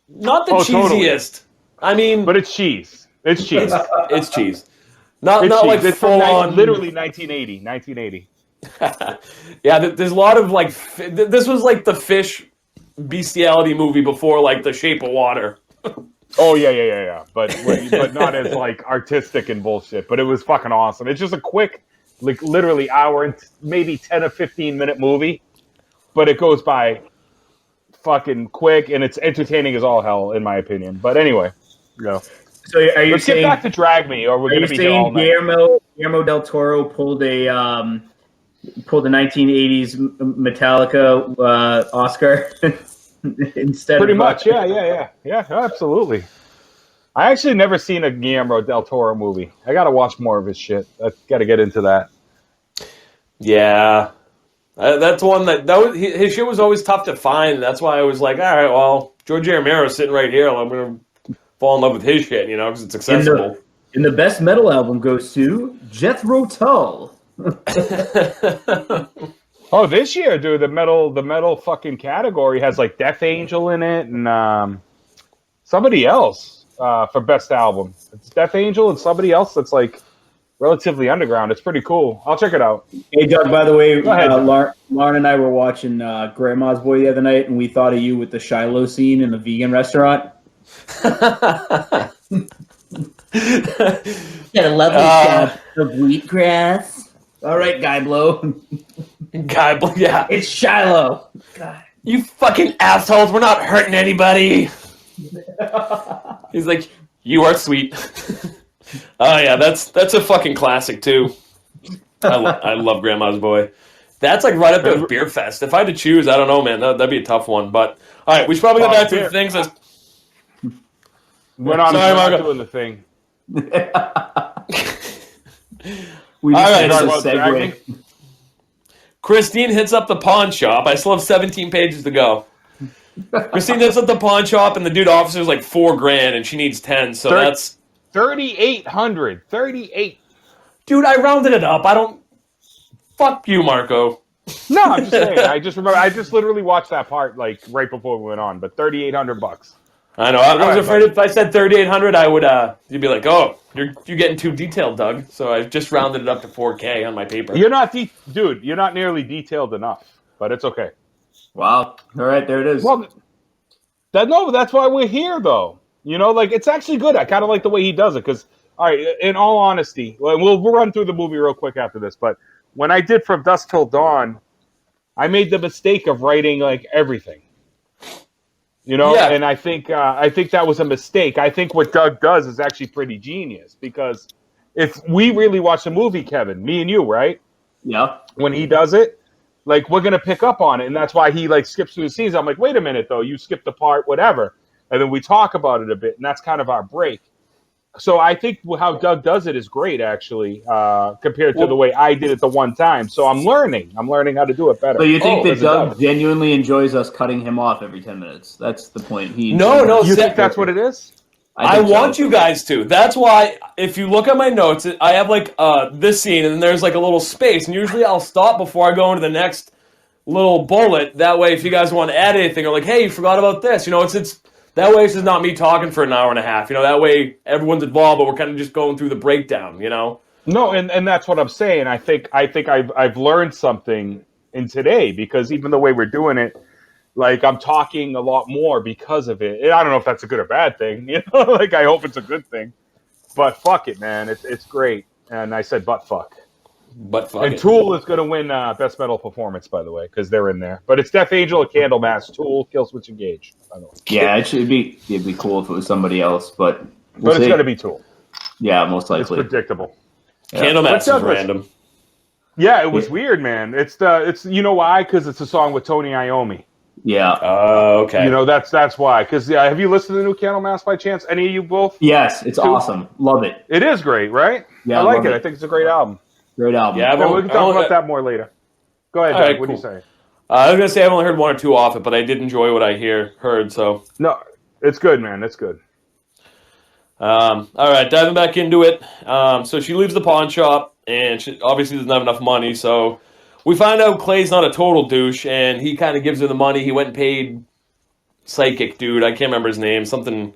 Not the cheesiest. Totally. I mean, but it's cheese. It's cheese. It's cheese. Not like it's full on. Literally 1980. Yeah, there's a lot of like. This was like the fish bestiality movie before like The Shape of Water. Oh yeah. But not as like artistic and bullshit. But it was fucking awesome. It's just a quick, like literally hour and maybe 10 or 15-minute movie, but it goes by fucking quick and it's entertaining as all hell in my opinion. But anyway, So are you Let's get back to Drag Me, or we're going to be here all night. Guillermo del Toro pulled a 1980s Metallica Oscar instead. Pretty much, yeah, absolutely. I actually never seen a Guillermo del Toro movie. I got to watch more of his shit. I got to get into that. Yeah, that's one his shit was always tough to find. That's why I was like, all right, well, George A. Romero's sitting right here. I'm going to fall in love with his shit, because it's accessible. And the best metal album goes to Jethro Tull. Oh, this year, dude, the metal fucking category has like Death Angel in it and somebody else for best album. It's Death Angel and somebody else that's like relatively underground. It's pretty cool. I'll check it out. Hey, Doug, by the way, Lauren and I were watching Grandma's Boy the other night, and we thought of you with the Shiloh scene in the vegan restaurant. Got a lovely shot of wheatgrass. All right, Guy Blow. Yeah. It's Shiloh. God. You fucking assholes. We're not hurting anybody. He's like, you are sweet. Oh, yeah, that's a fucking classic, too. I love Grandma's Boy. That's like right up there with Beer Fest. If I had to choose, I don't know, man. That'd be a tough one. But, all right, we should probably go back to the things. We're not doing the thing. We All just right, had talk a about segue. Christine hits up the pawn shop. I still have 17 pages to go. Christine hits up the pawn shop, and the dude offers her like $4,000, and she needs 10. So that's 3,800. 38. dude. I rounded it up. I don't. Fuck you, Marco. No, I'm just saying. I just remember. I just literally watched that part like right before we went on. But $3,800. I know. I was afraid if I said 3,800, I would. You'd be like, "Oh, you're getting too detailed, Doug." So I just rounded it up to 4K on my paper. You're not, dude. You're not nearly detailed enough. But it's okay. Wow. All right, there it is. Well, that's why we're here, though. You know, like it's actually good. I kind of like the way he does it because, all right, in all honesty, we'll run through the movie real quick after this. But when I did From Dusk Till Dawn, I made the mistake of writing like everything. You know, Yeah. and I think that was a mistake. I think what Doug does is actually pretty genius because if we really watch the movie, Kevin, me and you, right? Yeah. When he does it, like we're gonna pick up on it, and that's why he like skips through the scenes. I'm like, wait a minute though, you skipped the part, whatever, and then we talk about it a bit, and that's kind of our break. So I think how Doug does it is great, actually, compared to the way I did it the one time. So I'm learning how to do it better. So you think that Doug genuinely enjoys us cutting him off every 10 minutes? That's the point. No. You think that's what it is? I want you guys to. That's why, if you look at my notes, I have like this scene, and then there's like a little space, and usually I'll stop before I go into the next little bullet. That way, if you guys want to add anything, or like, hey, you forgot about this, you know, it's that way. It's just not me talking for an hour and a half. You know, that way everyone's involved, but we're kind of just going through the breakdown. You know. No, and that's what I'm saying. I think I've learned something in today because even the way we're doing it. Like, I'm talking a lot more because of it. I don't know if that's a good or bad thing. You know, like, I hope it's a good thing. But fuck it, man. It's great. And I said, but fuck. But fuck and it. Tool is going to win Best Metal Performance, by the way, because they're in there. But it's Death Angel, a Candlemass, Tool, Killswitch Engage, by the way. Yeah, it'd be cool if it was somebody else, but it's going to be Tool. Yeah, most likely. It's predictable. Candlemass is random. Yeah, it was weird, man. It's you know why? Because it's a song with Tony Iommi. Yeah. Okay. You know, that's why. Because have you listened to the new Candlemass by chance? Any of you both? Yes, it's awesome. Love it. It is great, right? Yeah, I like it. I think it's a great album. Great album. Yeah, we can talk about that more later. Go ahead, Doug. What do you say? I was gonna say I've only heard one or two off it, but I did enjoy what I heard. So no, it's good, man. It's good. All right, diving back into it. So she leaves the pawn shop, and she obviously doesn't have enough money. So we find out Clay's not a total douche, and he kind of gives her the money. He went and paid psychic dude. I can't remember his name. Something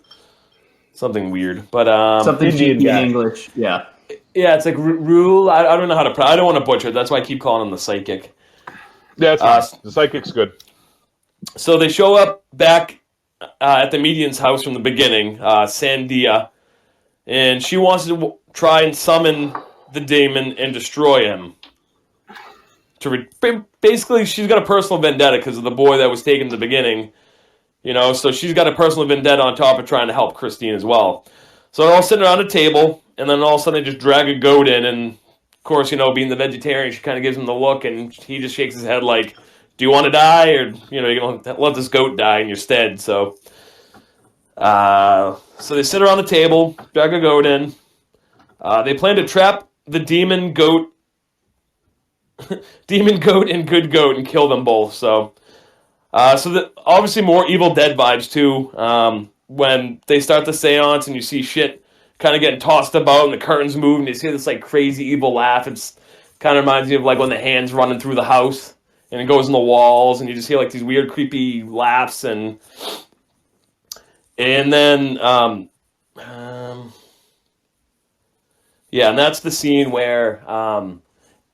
weird, but something in English. Yeah. Yeah, it's like rule. I don't know how to. I don't want to butcher it. That's why I keep calling him the psychic. Yeah, it's nice. The psychic's good. So they show up back at the median's house from the beginning, Sandia, and she wants to try and summon the demon and destroy him. Basically, she's got a personal vendetta because of the boy that was taken at the beginning. You know, so she's got a personal vendetta on top of trying to help Christine as well. So they're all sitting around a table, and then all of a sudden they just drag a goat in, and of course, you know, being the vegetarian, she kind of gives him the look, and he just shakes his head like, do you want to die, or, you know, you're going to let this goat die in your stead, so they sit around the table, drag a goat in, they plan to trap the demon goat and good goat and kill them both, so obviously more Evil Dead vibes, too, when they start the seance and you see shit kind of getting tossed about and the curtains move and you see this like crazy evil laugh. It's kind of reminds me of like when the hand's running through the house and it goes in the walls and you just hear like these weird creepy laughs and then and that's the scene where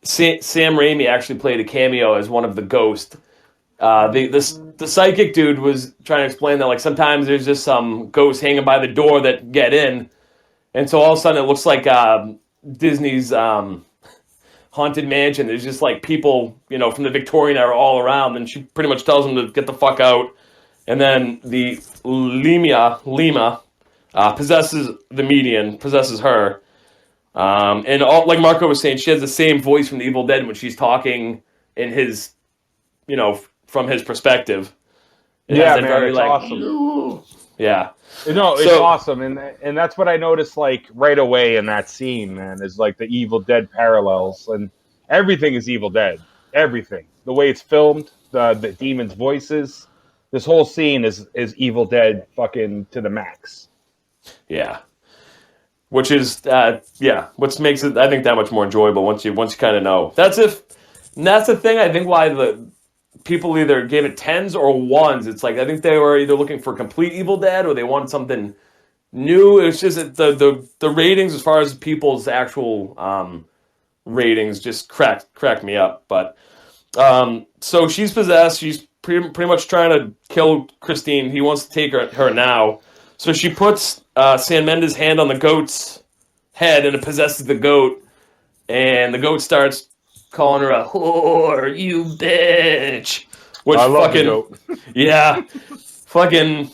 Sam Raimi actually played a cameo as one of the ghosts. The psychic dude was trying to explain that like sometimes there's just some ghosts hanging by the door that get in, and so all of a sudden it looks like Disney's Haunted Mansion. There's just like people, you know, from the Victorian era all around, and she pretty much tells them to get the fuck out. And then the Lima possesses the median, possesses her, and like Marco was saying, she has the same voice from the Evil Dead when she's talking in his, you know, from his perspective. It yeah, has man, very, it's like, awesome. Yeah. No, it's awesome, and that's what I noticed like right away in that scene, man. Is like the Evil Dead parallels, and everything is Evil Dead. Everything, the way it's filmed, the demons' voices, this whole scene is Evil Dead fucking to the max. Yeah. Which is which makes it I think that much more enjoyable once you kind of know. That's the thing I think why the people either gave it 10s or 1s. It's like I think they were either looking for complete Evil Dead or they wanted something new. It's just the ratings as far as people's actual ratings just cracked me up. But so she's possessed. She's pretty much trying to kill Christine. He wants to take her now. So she puts San Mendes' hand on the goat's head, and it possesses the goat. And the goat starts calling her a whore, you bitch. Which I love fucking, the goat. Yeah, fucking.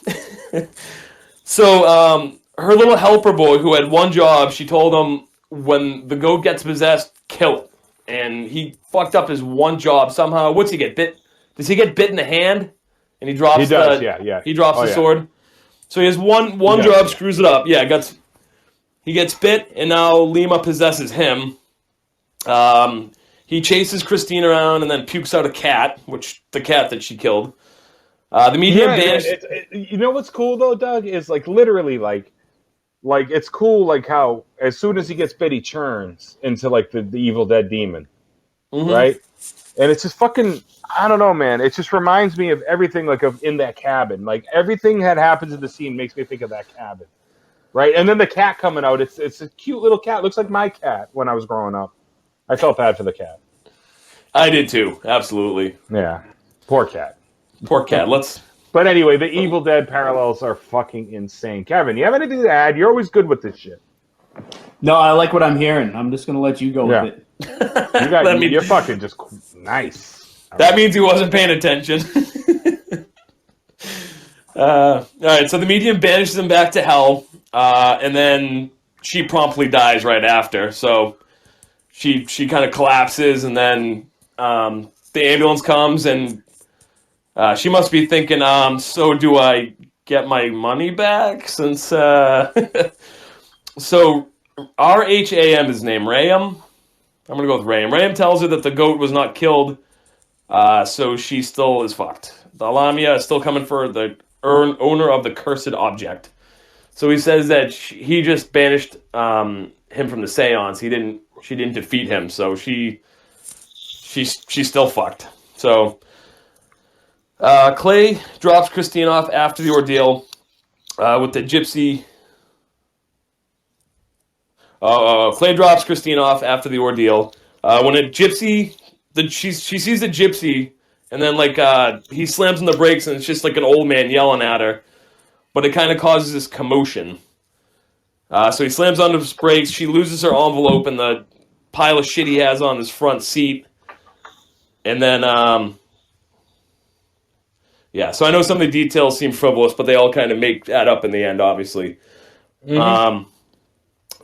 So her little helper boy, who had one job, she told him when the goat gets possessed, kill it. And he fucked up his one job somehow. What's he get bit? Does he get bit in the hand? And he drops He drops the sword. So he has one job, screws it up. Yeah, he gets bit, and now Lima possesses him. He chases Christine around and then pukes out a cat, the cat that she killed. The medium vanished. You know what's cool though, Doug, is like literally like it's cool like how as soon as he gets bit, he churns into like the Evil Dead demon, right? And it's just fucking. I don't know, man. It just reminds me of everything like of in that cabin. Like everything that happens in the scene makes me think of that cabin, right? And then the cat coming out. It's a cute little cat. Looks like my cat when I was growing up. I felt bad for the cat. I did too. Absolutely. Yeah. Poor cat. Poor cat. But anyway, the Evil Dead parallels are fucking insane. Kevin, you have anything to add? You're always good with this shit. No, I like what I'm hearing. I'm just gonna let you go with it. You're fucking just nice. That means he wasn't paying attention. All right, so the medium banishes him back to hell, and then she promptly dies right after. So she kind of collapses, and then the ambulance comes, and she must be thinking, so do I get my money back? Since so R-H-A-M is his name, Rayam. I'm going to go with Rayam. Rayam tells her that the goat was not killed, so she still is fucked. The Lamia is still coming for the owner of the cursed object. So he says that he just banished him from the seance. She didn't defeat him, so she's still fucked. So Clay drops Christine off after the ordeal with the gypsy. Clay drops Christine off after the ordeal. When a gypsy, she sees the gypsy, and then he slams on the brakes, and it's just like an old man yelling at her. But it kind of causes this commotion. So he slams on his brakes. She loses her envelope and the pile of shit he has on his front seat. And then, so I know some of the details seem frivolous, but they all kind of add up in the end, obviously. Mm-hmm.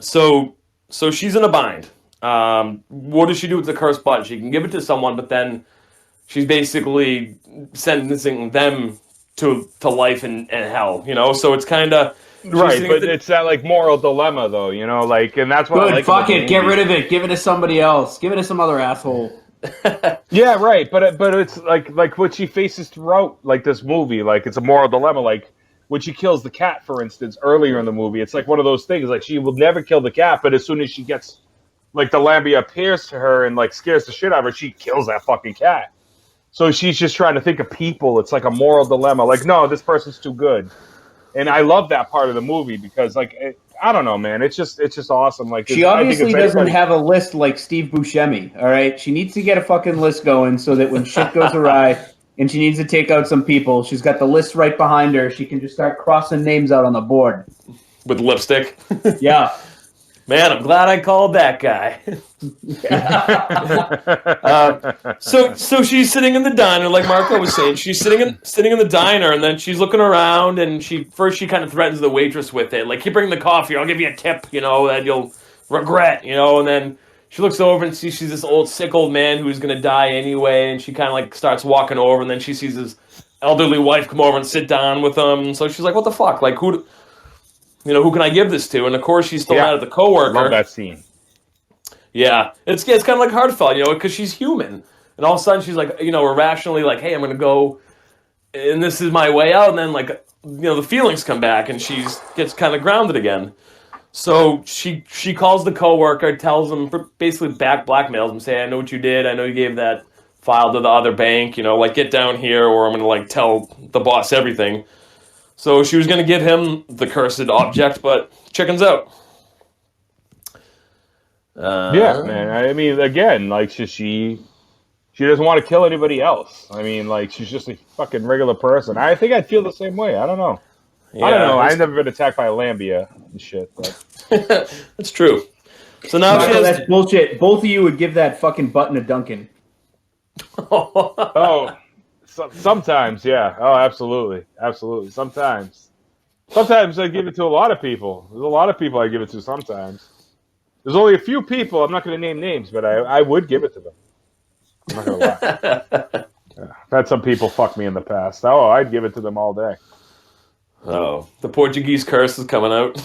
So she's in a bind. What does she do with the cursed button? She can give it to someone, but then she's basically sentencing them to life and hell, so it's kind of right, but it's that moral dilemma though, and that's what good, fuck it, get rid of it, give it to somebody else, give it to some other asshole. Yeah, right, but it's like what she faces throughout this movie, it's a moral dilemma, when she kills the cat, for instance, earlier in the movie, it's one of those things, she will never kill the cat, but as soon as she gets the Lambia appears to her and scares the shit out of her, she kills that fucking cat. So she's just trying to think of people. It's like a moral dilemma. No, this person's too good. And I love that part of the movie because, I don't know, man. It's just awesome. She obviously doesn't have a list like Steve Buscemi, all right? She needs to get a fucking list going so that when shit goes awry and she needs to take out some people, she's got the list right behind her. She can just start crossing names out on the board. With lipstick? Yeah. Man, I'm glad I called that guy. So she's sitting in the diner, like Marco was saying. She's sitting in the diner, and then she's looking around, and she kind of threatens the waitress with it, you bring the coffee, I'll give you a tip, that you'll regret, and then she looks over and sees this sick old man who's gonna die anyway, and she kind of starts walking over, and then she sees this elderly wife come over and sit down with him. So she's like, what the fuck? Like, who can I give this to? And of course, she's still mad at the coworker. Love that scene. Yeah, it's kind of like heartfelt, because she's human. And all of a sudden, she's like, irrationally like, hey, I'm going to go, and this is my way out. And then, like, the feelings come back, and she gets kind of grounded again. So she calls the coworker, tells him, basically blackmails him, say, I know what you did. I know you gave that file to the other bank, like, get down here, or I'm going to, like, tell the boss everything. So she was going to give him the cursed object, but chicken's out. Yeah, man. I mean, again, like, she doesn't want to kill anybody else. I mean, like, she's just a fucking regular person. I think I'd feel the same way. I don't know. Yeah, I don't know. I've never been attacked by a lambia and shit. But. That's true. So now that's bullshit. Both of you would give that fucking button to Duncan. Sometimes, yeah. Oh, absolutely. Absolutely. Sometimes I give it to a lot of people. There's a lot of people I give it to sometimes. There's only a few people, I'm not going to name names, but I would give it to them. I'm not going to lie. Yeah. I've had some people fuck me in the past. Oh, I'd give it to them all day. Oh, the Portuguese curse is coming out.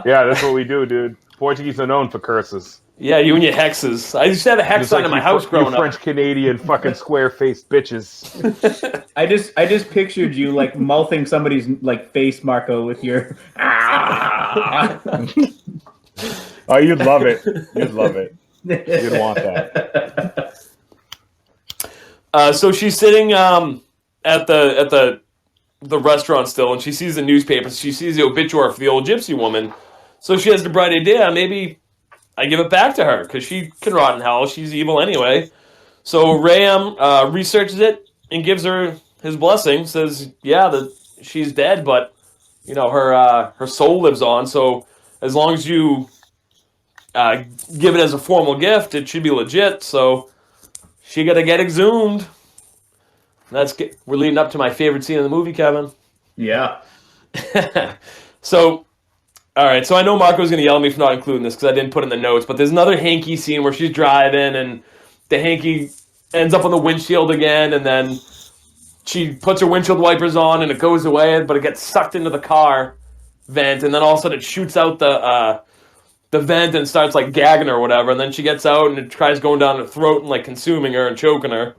Yeah, that's what we do, dude. Portuguese are known for curses. Yeah, you and your hexes. I used to have a hex sign in my house growing up. French-Canadian fucking square-faced bitches. I just pictured you, like, mouthing somebody's, like, face, Marco, with your... Oh, you'd love it. You'd love it. You'd want that. So she's sitting at the restaurant still, and she sees the newspaper. She sees the obituary for the old gypsy woman. So she has the bright idea, maybe I give it back to her, because she can rot in hell. She's evil anyway. So Ram researches it and gives her his blessing, says, yeah, that she's dead, but, her soul lives on, so as long as you give it as a formal gift, it should be legit, so she got to get exhumed. We're leading up to my favorite scene in the movie, Kevin. Yeah. So, all right. So I know Marco's going to yell at me for not including this because I didn't put it in the notes. But there's another hanky scene where she's driving and the hanky ends up on the windshield again, and then she puts her windshield wipers on and it goes away, but it gets sucked into the car vent, and then all of a sudden it shoots out the vent and starts like gagging her or whatever. And then she gets out and it tries going down her throat and like consuming her and choking her.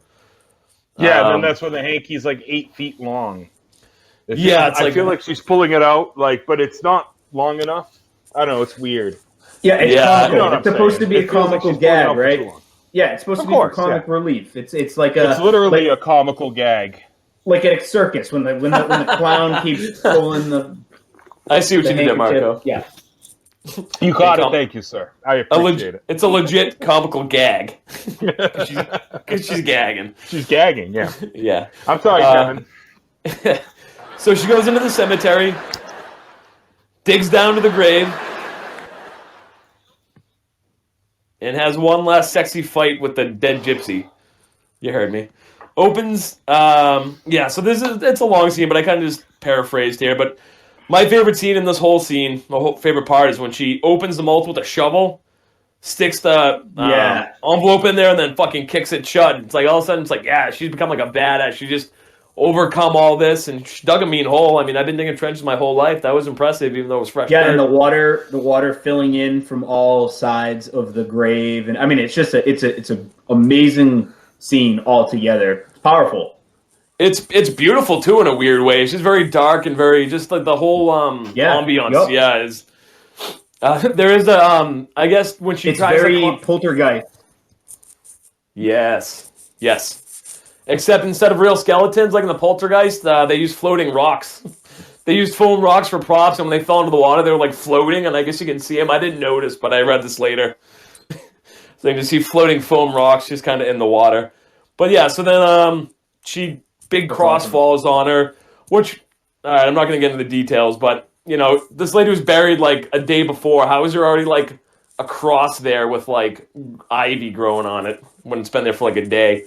Yeah, then that's when the hanky's like 8 feet long. I feel like she's pulling it out, like, but it's not long enough. I don't know. It's weird. Yeah, it's comical. You know it's supposed to be a comical gag, right? Yeah, it's supposed to be for comic relief. It's like it's literally a comical gag, like at a circus when the clown keeps pulling the. I see what you did there, Marco. Yeah. You caught it. Thank you, sir. I appreciate it. It's a legit comical gag. Because she's gagging. She's gagging, yeah. Yeah. I'm sorry, Kevin. So she goes into the cemetery, digs down to the grave, and has one last sexy fight with the dead gypsy. You heard me. Opens, so it's a long scene, but I kind of just paraphrased here, but my favorite scene in this whole scene, my whole favorite part, is when she opens the mouth with a shovel, sticks the envelope in there, and then fucking kicks it shut. It's like all of a sudden, it's like, yeah, she's become like a badass. She just overcome all this, and she dug a mean hole. I mean, I've been digging trenches my whole life. That was impressive, even though it was fresh. Yeah, dirt. And the water filling in from all sides of the grave, and I mean, it's just it's a amazing scene altogether. It's powerful. It's beautiful too in a weird way. It's just very dark and very just like the whole ambiance. Yep. Yeah, is there is a I guess when she tries very poltergeist. Yes. Except instead of real skeletons like in the Poltergeist, they use floating rocks. They used foam rocks for props, and when they fell into the water, they were like floating. And I guess you can see them. I didn't notice, but I read this later. So you can see floating foam rocks just kind of in the water. But yeah, so then big cross falls on her, which, all right, I'm not going to get into the details, but, this lady was buried, like, a day before. How is there already, like, a cross there with, like, ivy growing on it when it's been there for, like, a day?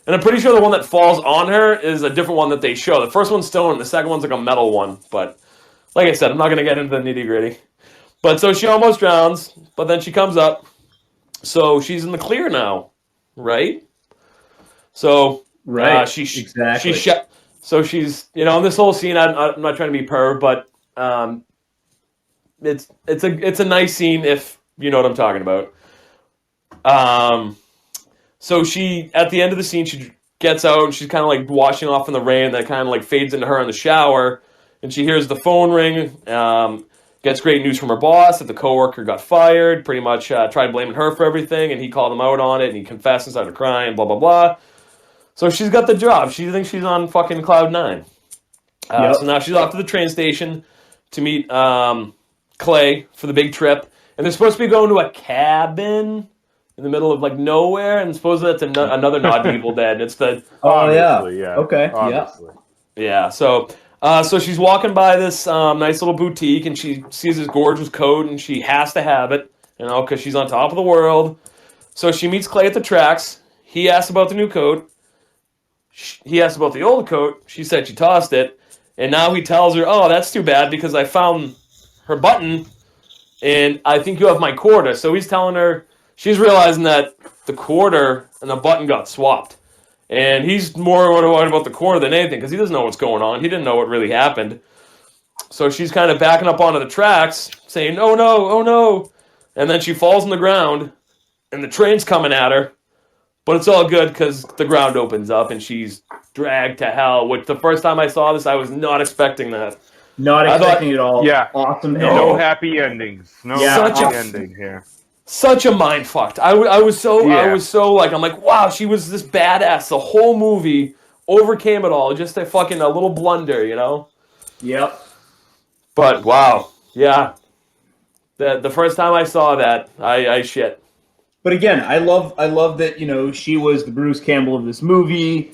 And I'm pretty sure the one that falls on her is a different one that they show. The first one's stone, the second one's, like, a metal one. But, like I said, I'm not going to get into the nitty-gritty. But, so she almost drowns, but then she comes up. So she's in the clear now, right? So... Right. Exactly. So she's, in this whole scene, I'm not trying to be perv, but it's a nice scene if you know what I'm talking about. So she, at the end of the scene, she gets out and she's kind of like washing off in the rain. That kind of like fades into her in the shower, and she hears the phone ring. Gets great news from her boss that the coworker got fired. Pretty much tried blaming her for everything, and he called him out on it. And he confessed and started crying. Blah blah blah. So she's got the job. She thinks she's on fucking cloud 9. So now she's off to the train station to meet Clay for the big trip, and they're supposed to be going to a cabin in the middle of like nowhere, and supposedly that's another nod to Evil Dead. It's the okay, obviously. Yeah. So she's walking by this nice little boutique, and she sees this gorgeous coat, and she has to have it, because she's on top of the world. So she meets Clay at the tracks. He asks about the new coat. He asked about the old coat. She said she tossed it, and now he tells her, "Oh, that's too bad because I found her button, and I think you have my quarter." So he's telling her. She's realizing that the quarter and the button got swapped. And he's more worried about the quarter than anything because he doesn't know what's going on. He didn't know what really happened. So she's kind of backing up onto the tracks, saying, "Oh no, oh no." And then she falls on the ground, and the train's coming at her. But it's all good because the ground opens up, and she's dragged to hell, which the first time I saw this, I was not expecting that. Not expecting it at all. Yeah. Awesome. No happy endings. No happy ending here. Such a mind fucked. I was so like, I'm like, wow, she was this badass the whole movie, overcame it all, just a little blunder, Yep. But wow, yeah. The first time I saw that, I shit. But again, I love that, she was the Bruce Campbell of this movie.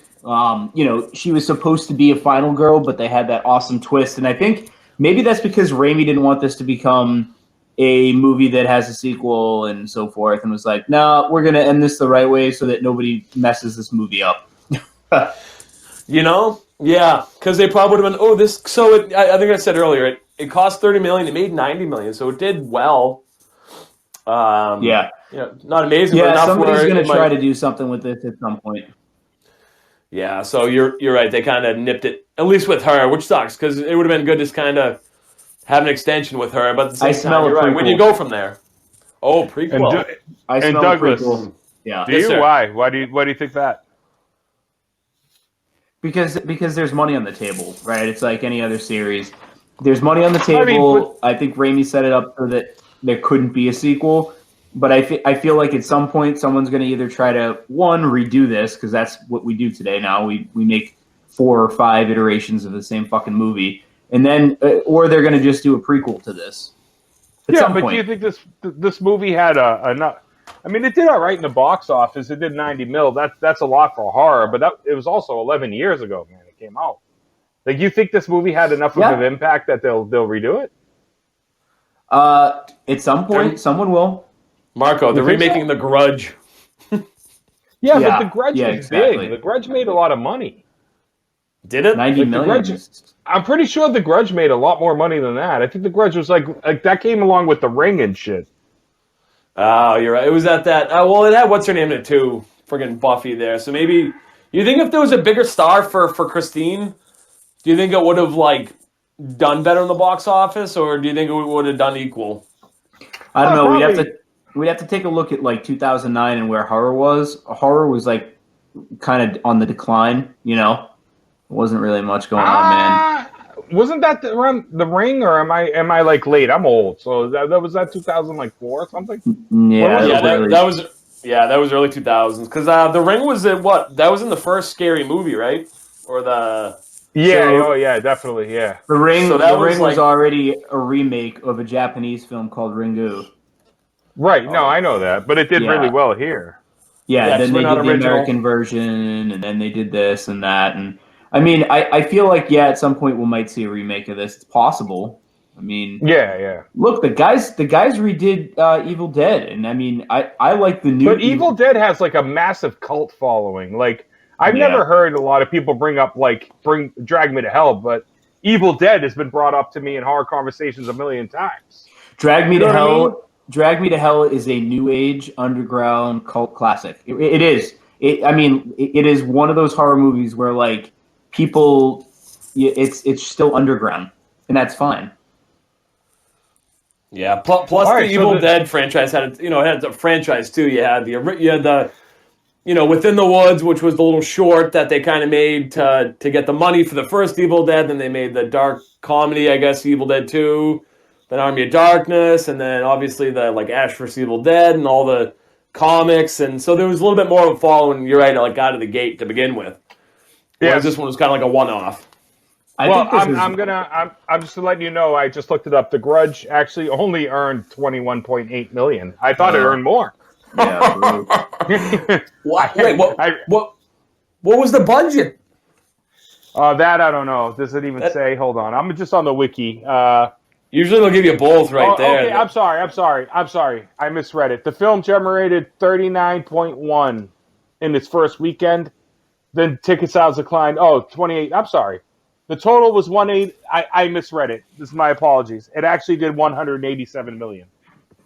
She was supposed to be a final girl, but they had that awesome twist, and I think maybe that's because Raimi didn't want this to become a movie that has a sequel and so forth, and was like, "No, we're gonna end this the right way so that nobody messes this movie up." Yeah, because they probably would have been. Oh, this. So I think I said earlier, it cost $30 million. It made $90 million, so it did well. Not amazing. Yeah, but somebody's gonna try to do something with this at some point. Yeah, so you're right. They kind of nipped it, at least with her, which sucks because it would have been good to kind of have an extension with her, but at the same time, you're right. When you go from there, prequel. And Douglas, prequel. Yeah. Do you? Why? Why do you think that? Because there's money on the table, right? It's like any other series. There's money on the table. I think Raimi set it up so that there couldn't be a sequel. But I feel like at some point someone's going to either try to redo this because that's what we do today. Now we make 4 or 5 iterations of the same fucking movie. And then, or they're going to just do a prequel to this. But do you think this movie had enough? I mean, it did all right in the box office. It did 90 mil. That's a lot for horror, but it was also 11 years ago, man. It came out. Like, you think this movie had enough of an impact that they'll redo it? At some point, someone will. Marco, they're remaking The Grudge. But The Grudge was big. The Grudge made a lot of money. Did it? 90 million. I'm pretty sure The Grudge made a lot more money than that. I think The Grudge was like that came along with The Ring and shit. Oh, you're right. It was at that. Well, it had what's her name in it too, friggin' Buffy there. So maybe you think if there was a bigger star for Christine, do you think it would have done better in the box office, or do you think it would have done equal? I don't know. We'd have to take a look at 2009 and where horror was. Horror was kind of on the decline. Wasn't really much going on, man. Wasn't that around The Ring, or am I late? I'm old, so that was 2004 or something. That was early 2000s because The Ring was what? That was in the first Scary Movie, right? Or the definitely, yeah. The Ring. So The Ring was already a remake of a Japanese film called Ringu. Right. No, I know that, but it did really well here. Yeah, then they did the American version, and then they did this and that, and I mean, I feel like at some point we might see a remake of this. It's possible. I mean, Look, the guys redid Evil Dead, and I mean, I like the new. But Evil Dead has a massive cult following. I've never heard a lot of people Drag Me to Hell, but Evil Dead has been brought up to me in horror conversations a million times. Drag Me to Hell. Drag Me to Hell is a new age underground cult classic. It is. it is one of those horror movies where like people, it's still underground, and that's fine. Yeah. Plus, the Evil Dead franchise had it had a franchise too. You had the Within the Woods, which was the little short that they kind of made to get the money for the first Evil Dead. Then they made the dark comedy, I guess, Evil Dead 2, then Army of Darkness, and then obviously the like Ash vs. Evil Dead and all the comics. And so there was a little bit more of a following, you're right, like out of the gate to begin with. Whereas this one was kind of like a one-off. I'm just letting you know, I just looked it up. The Grudge actually only earned $21.8 million. I thought it earned more. Yeah, what? Wait, what was the budget? That I don't know. Does it even say? Hold on. I'm just on the wiki. Usually they'll give you both there. Okay, I'm sorry. I misread it. The film generated 39.1 in its first weekend. Then ticket sales declined. 28. I'm sorry. The total was 180. I misread it. This is my apologies. It actually did 187 million.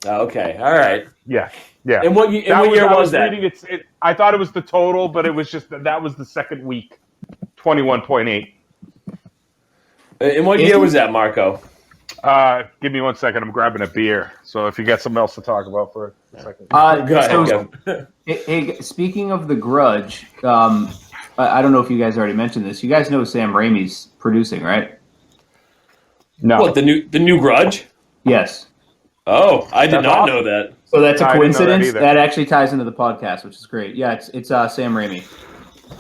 Okay. All right. Yeah. And what year was that? I thought it was the total, but it was just that was the second week. 21.8. And what year was that, Marco? Give me 1 second. I'm grabbing a beer. So if you got something else to talk about for a second. Go ahead. Hey, speaking of The Grudge, I don't know if you guys already mentioned this. You guys know Sam Raimi's producing, right? No. What, the new Grudge? Yes. Oh, I did not know that. So that's a coincidence. That actually ties into the podcast, which is great. Yeah, it's Sam Raimi.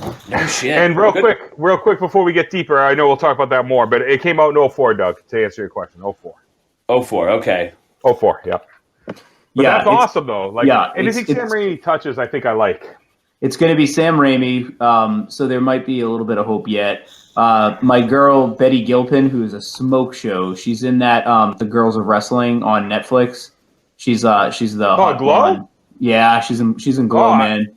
Oh shit! And real quick before we get deeper, I know we'll talk about that more, but it came out in 2004, Doug. To answer your question, 2004. 2004, okay. 2004, yeah. But that's awesome though. Like anything Sam Raimi touches, I think I like. It's going to be Sam Raimi, so there might be a little bit of hope yet. My girl Betty Gilpin, who is a smoke show, she's in that The Girls of Wrestling on Netflix. She's the Glow? One. Yeah, she's in Glow, man.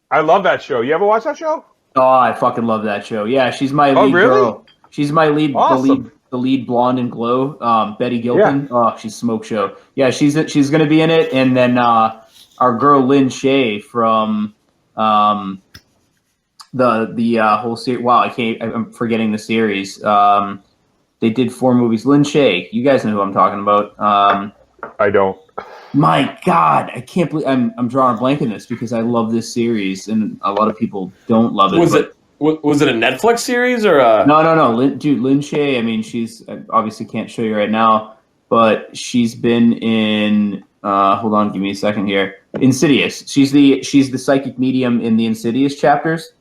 I love that show. You ever watch that show? Oh, I fucking love that show. Yeah, she's my lead girl. She's my lead, awesome. the lead blonde in Glow. Betty Gilpin. Yeah. Oh, she's smoke show. Yeah, she's going to be in it, and then our girl Lynn Shay from the whole series. Wow, I'm forgetting the series. They did 4 movies. Lynn Shay, you guys know who I'm talking about. I don't. My God, I can't believe I'm drawing a blank in this because I love this series and a lot of people don't love it. Was it a Netflix series or a... No. Lynn Shay, I mean, I obviously can't show you right now, but she's been in hold on, give me a second here. Insidious. She's the psychic medium in the Insidious chapters.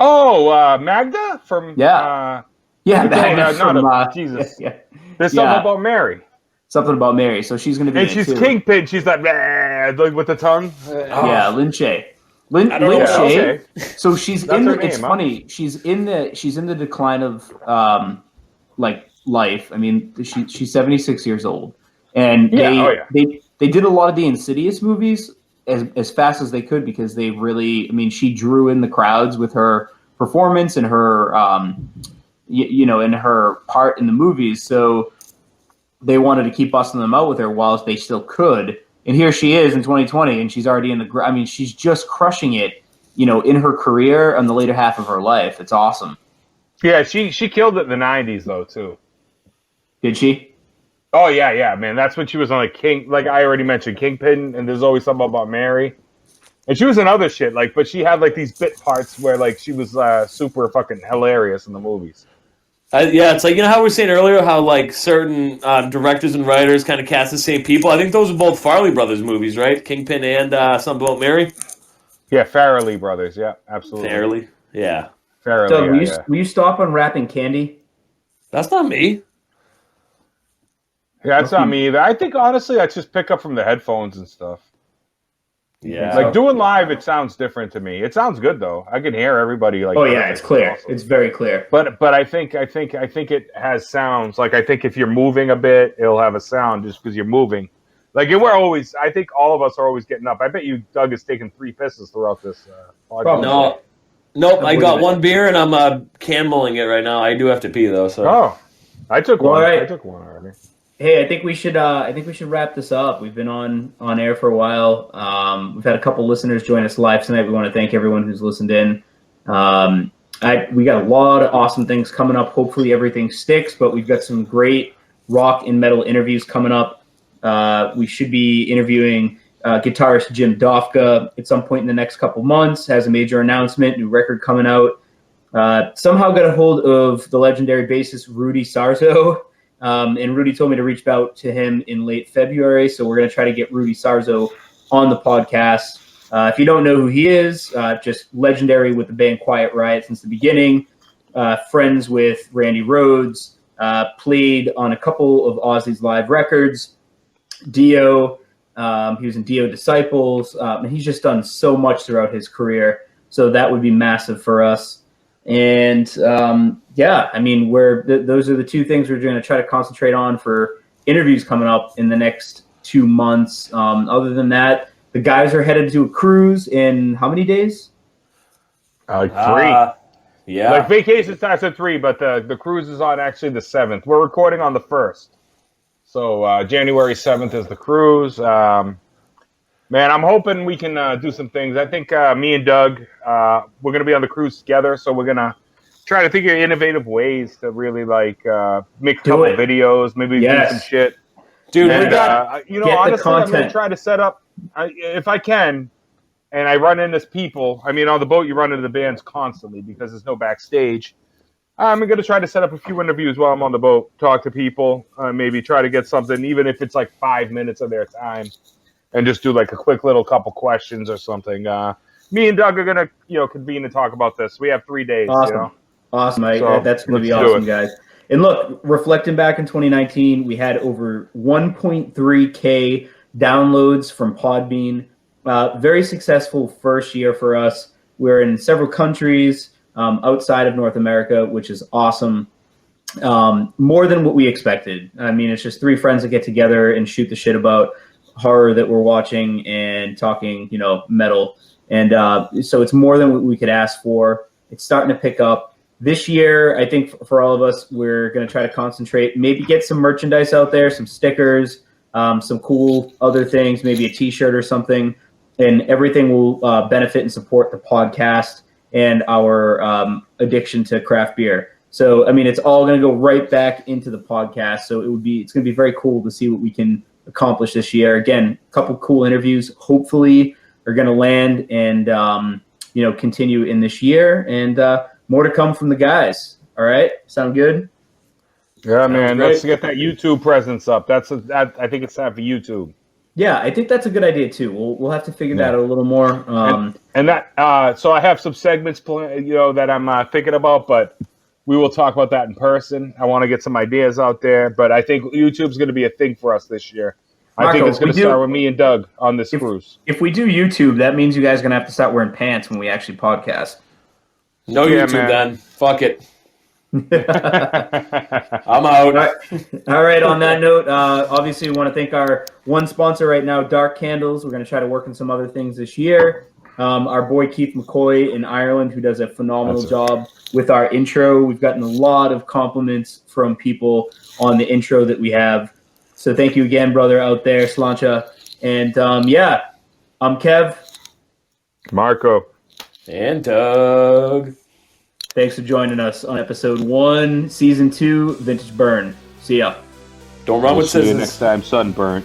Oh, Magda from Magda from Jesus. Yeah. There's something about Mary. Something about Mary, so she's going to be. And she's Kingpin. She's like with the tongue. Yeah, Lynn Shay. Lynn Shay. Okay. So she's in the. It's funny. She's in the decline of life. I mean, she's 76 years old, and they did a lot of the Insidious movies as fast as they could because they really. I mean, she drew in the crowds with her performance and her in her part in the movies. So they wanted to keep busting them out with her whilst they still could. And here she is in 2020, and she's already in the. I mean, she's just crushing it, in her career and the later half of her life. It's awesome. Yeah, she killed it in the 90s though too. Did she? Oh yeah, man. That's when she was on like I already mentioned Kingpin, and there's always something about Mary. And she was in other shit, but she had these bit parts where she was super fucking hilarious in the movies. It's like, how we were saying earlier, how certain directors and writers kind of cast the same people. I think those are both Farrelly Brothers movies, right? Kingpin and Something About Mary. Yeah, Farrelly Brothers. Yeah, absolutely. Farrelly, yeah. Farrelly. Doug, will you stop unwrapping candy? That's not me. Yeah, that's not me either. I think honestly, I just pick up from the headphones and stuff. Yeah. Doing live, it sounds different to me. It sounds good though. I can hear everybody. Oh yeah, it's clear. Awesome. It's very clear. But I think it has sounds. I think if you're moving a bit, it'll have a sound just because you're moving. We're always. I think all of us are always getting up. I bet you Doug has taken 3 pisses throughout this podcast. Nope. I got 1 beer and I'm candling it right now. I do have to pee though. So. Oh, I took one. Right. I took one already. Hey, I think we should wrap this up. We've been on air for a while. We've had a couple listeners join us live tonight. We want to thank everyone who's listened in. We got a lot of awesome things coming up. Hopefully everything sticks, but we've got some great rock and metal interviews coming up. We should be interviewing guitarist Jim Dofka at some point in the next couple months. Has a major announcement, new record coming out. Somehow got a hold of the legendary bassist Rudy Sarzo. And Rudy told me to reach out to him in late February. So we're going to try to get Rudy Sarzo on the podcast. If you don't know who he is, just legendary with the band Quiet Riot since the beginning. Friends with Randy Rhoads. Played on a couple of Ozzy's live records. Dio. He was in Dio Disciples. And he's just done so much throughout his career. So that would be massive for us. And yeah, I mean, those are the two things we're going to try to concentrate on for interviews coming up in the next 2 months. Other than that, the guys are headed to a cruise in how many days? 3. Yeah. Like vacation starts at 3, but the cruise is on actually the 7th. We're recording on the 1st. So January 7th is the cruise. Man, I'm hoping we can do some things. I think me and Doug, we're going to be on the cruise together, so we're going to try to think of innovative ways to really make a couple videos, maybe do some shit. Dude, and, we got honestly, I'm going to try to set up, if I can, and I run into people. I mean, on the boat, you run into the bands constantly because there's no backstage. I'm going to try to set up a few interviews while I'm on the boat, talk to people, maybe try to get something, even if it's like 5 minutes of their time. And just do like a quick little couple questions or something. Me and Doug are gonna, convene and talk about this. We have 3 days. Awesome, awesome. So, that's gonna be awesome, guys. And look, reflecting back in 2019, we had over 1.3K downloads from Podbean. Very successful first year for us. We're in several countries outside of North America, which is awesome. More than what we expected. I mean, it's just 3 friends that get together and shoot the shit about horror that we're watching and talking, metal. And so it's more than what we could ask for. It's starting to pick up. This year, I think for all of us, we're going to try to concentrate, maybe get some merchandise out there, some stickers, some cool other things, maybe a t-shirt or something. And everything will benefit and support the podcast and our addiction to craft beer. So, I mean, it's all going to go right back into the podcast. So it's going to be very cool to see what we can accomplish this year. Again, a couple cool interviews hopefully are going to land and continue in this year, and more to come from the guys. All right, sound good? Yeah, man. Let's get that YouTube presence up. I think it's time for YouTube. Yeah, I think that's a good idea too. We'll have to figure that out a little more. So I have some segments that I'm thinking about, but we will talk about that in person. I want to get some ideas out there, but I think YouTube's going to be a thing for us this year. Marco, I think it's going to start with me and Doug on this cruise. If we do YouTube, that means you guys are going to have to start wearing pants when we actually podcast. No YouTube, man. Then. Fuck it. I'm out. All right, on that note, obviously we want to thank our one sponsor right now, Dark Candles. We're going to try to work on some other things this year. Our boy Keith McCoy in Ireland, who does a phenomenal job with our intro. We've gotten a lot of compliments from people on the intro that we have. So thank you again, brother, out there, Slancha. And I'm Kev. Marco. And Doug. Thanks for joining us on episode 1, season 2, Vintage Burn. See ya. Don't run with scissors. See you next time, sunburnt.